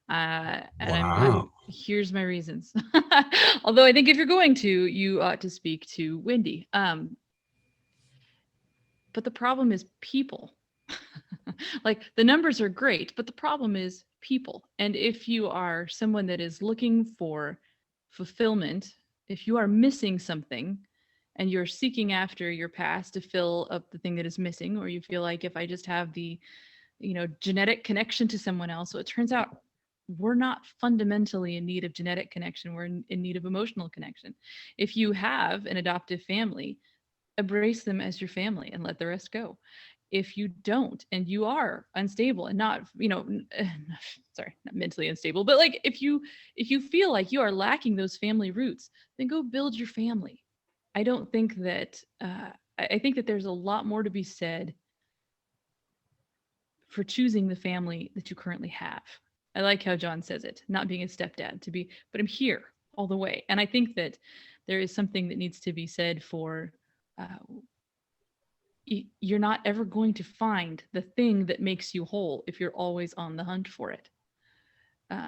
And Wow. here's my reasons. Although I think if you're going to, you ought to speak to Wendy. But the problem is people. Like, the numbers are great, but the problem is people. And if you are someone that is looking for fulfillment, if you are missing something and you're seeking after your past to fill up the thing that is missing, or you feel like, if I just have the genetic connection to someone else. So it turns out we're not fundamentally in need of genetic connection. We're in need of emotional connection. If you have an adoptive family, embrace them as your family and let the rest go. If you don't, and you are unstable and not, sorry, not mentally unstable, but like if you feel like you are lacking those family roots, then go build your family. I don't think that, I think that there's a lot more to be said for choosing the family that you currently have. I like how John says it, not being a stepdad, but I'm here all the way. And I think that there is something that needs to be said for, you're not ever going to find the thing that makes you whole if you're always on the hunt for it.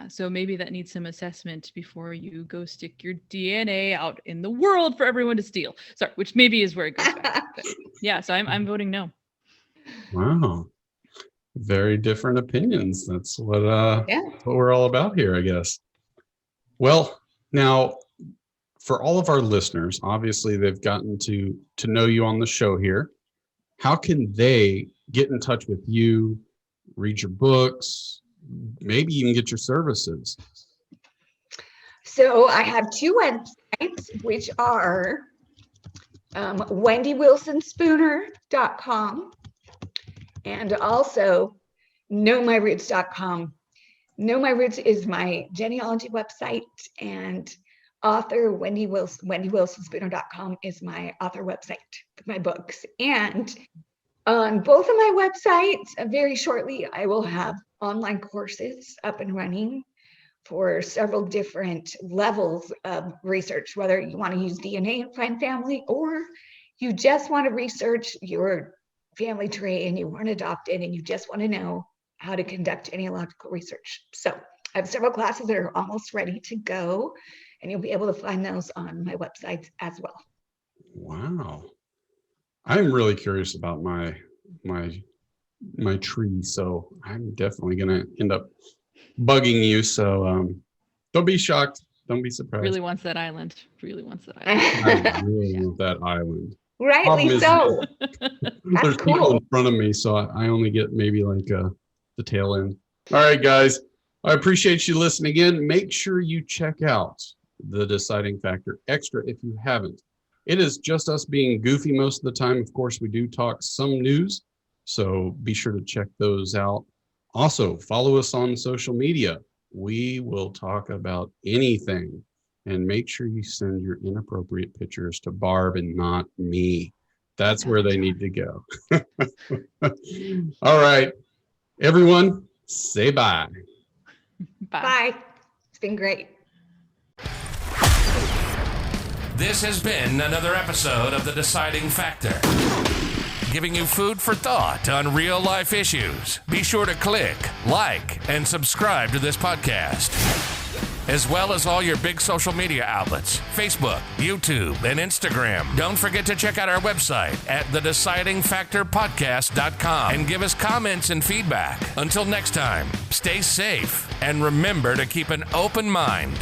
So maybe that needs some assessment before you go stick your DNA out in the world for everyone to steal. Sorry, which maybe is where it goes back. But yeah, so I'm voting no. Wow. Very different opinions. That's what Yeah. what we're all about here, I guess. Well, now for all of our listeners, obviously they've gotten to know you on the show here. How can they get in touch with you, read your books, maybe even get your services? So I have 2 websites, which are wendywilsonspooner.com and also knowmyroots.com. Know My Roots is my genealogy website, and author Wendy Wilson Spooner.com is my author website with my books. And on both of my websites, very shortly, I will have online courses up and running for several different levels of research, whether you want to use DNA and find family, or you just want to research your family tree and you weren't adopted and you just want to know how to conduct genealogical research. So I have several classes that are almost ready to go, and you'll be able to find those on my websites as well. Wow. I'm really curious about my tree, so I'm definitely going to end up bugging you. So don't be shocked. Don't be surprised. Really wants that island. Really wants that island. I really want that island. Rightly so. There's cool. people in front of me, so I only get maybe like the tail end. All right, guys. I appreciate you listening in. Make sure you check out The Deciding Factor Extra if you haven't. It is just us being goofy most of the time. Of course, we do talk some news, so be sure to check those out. Also, follow us on social media. We will talk about anything. And make sure you send your inappropriate pictures to Barb and not me. That's where they need to go. All right. Everyone, say bye. Bye. It's been great. This has been another episode of The Deciding Factor, giving you food for thought on real life issues. Be sure to click, like, and subscribe to this podcast, as well as all your big social media outlets, Facebook, YouTube, and Instagram. Don't forget to check out our website at thedecidingfactorpodcast.com and give us comments and feedback. Until next time, stay safe and remember to keep an open mind.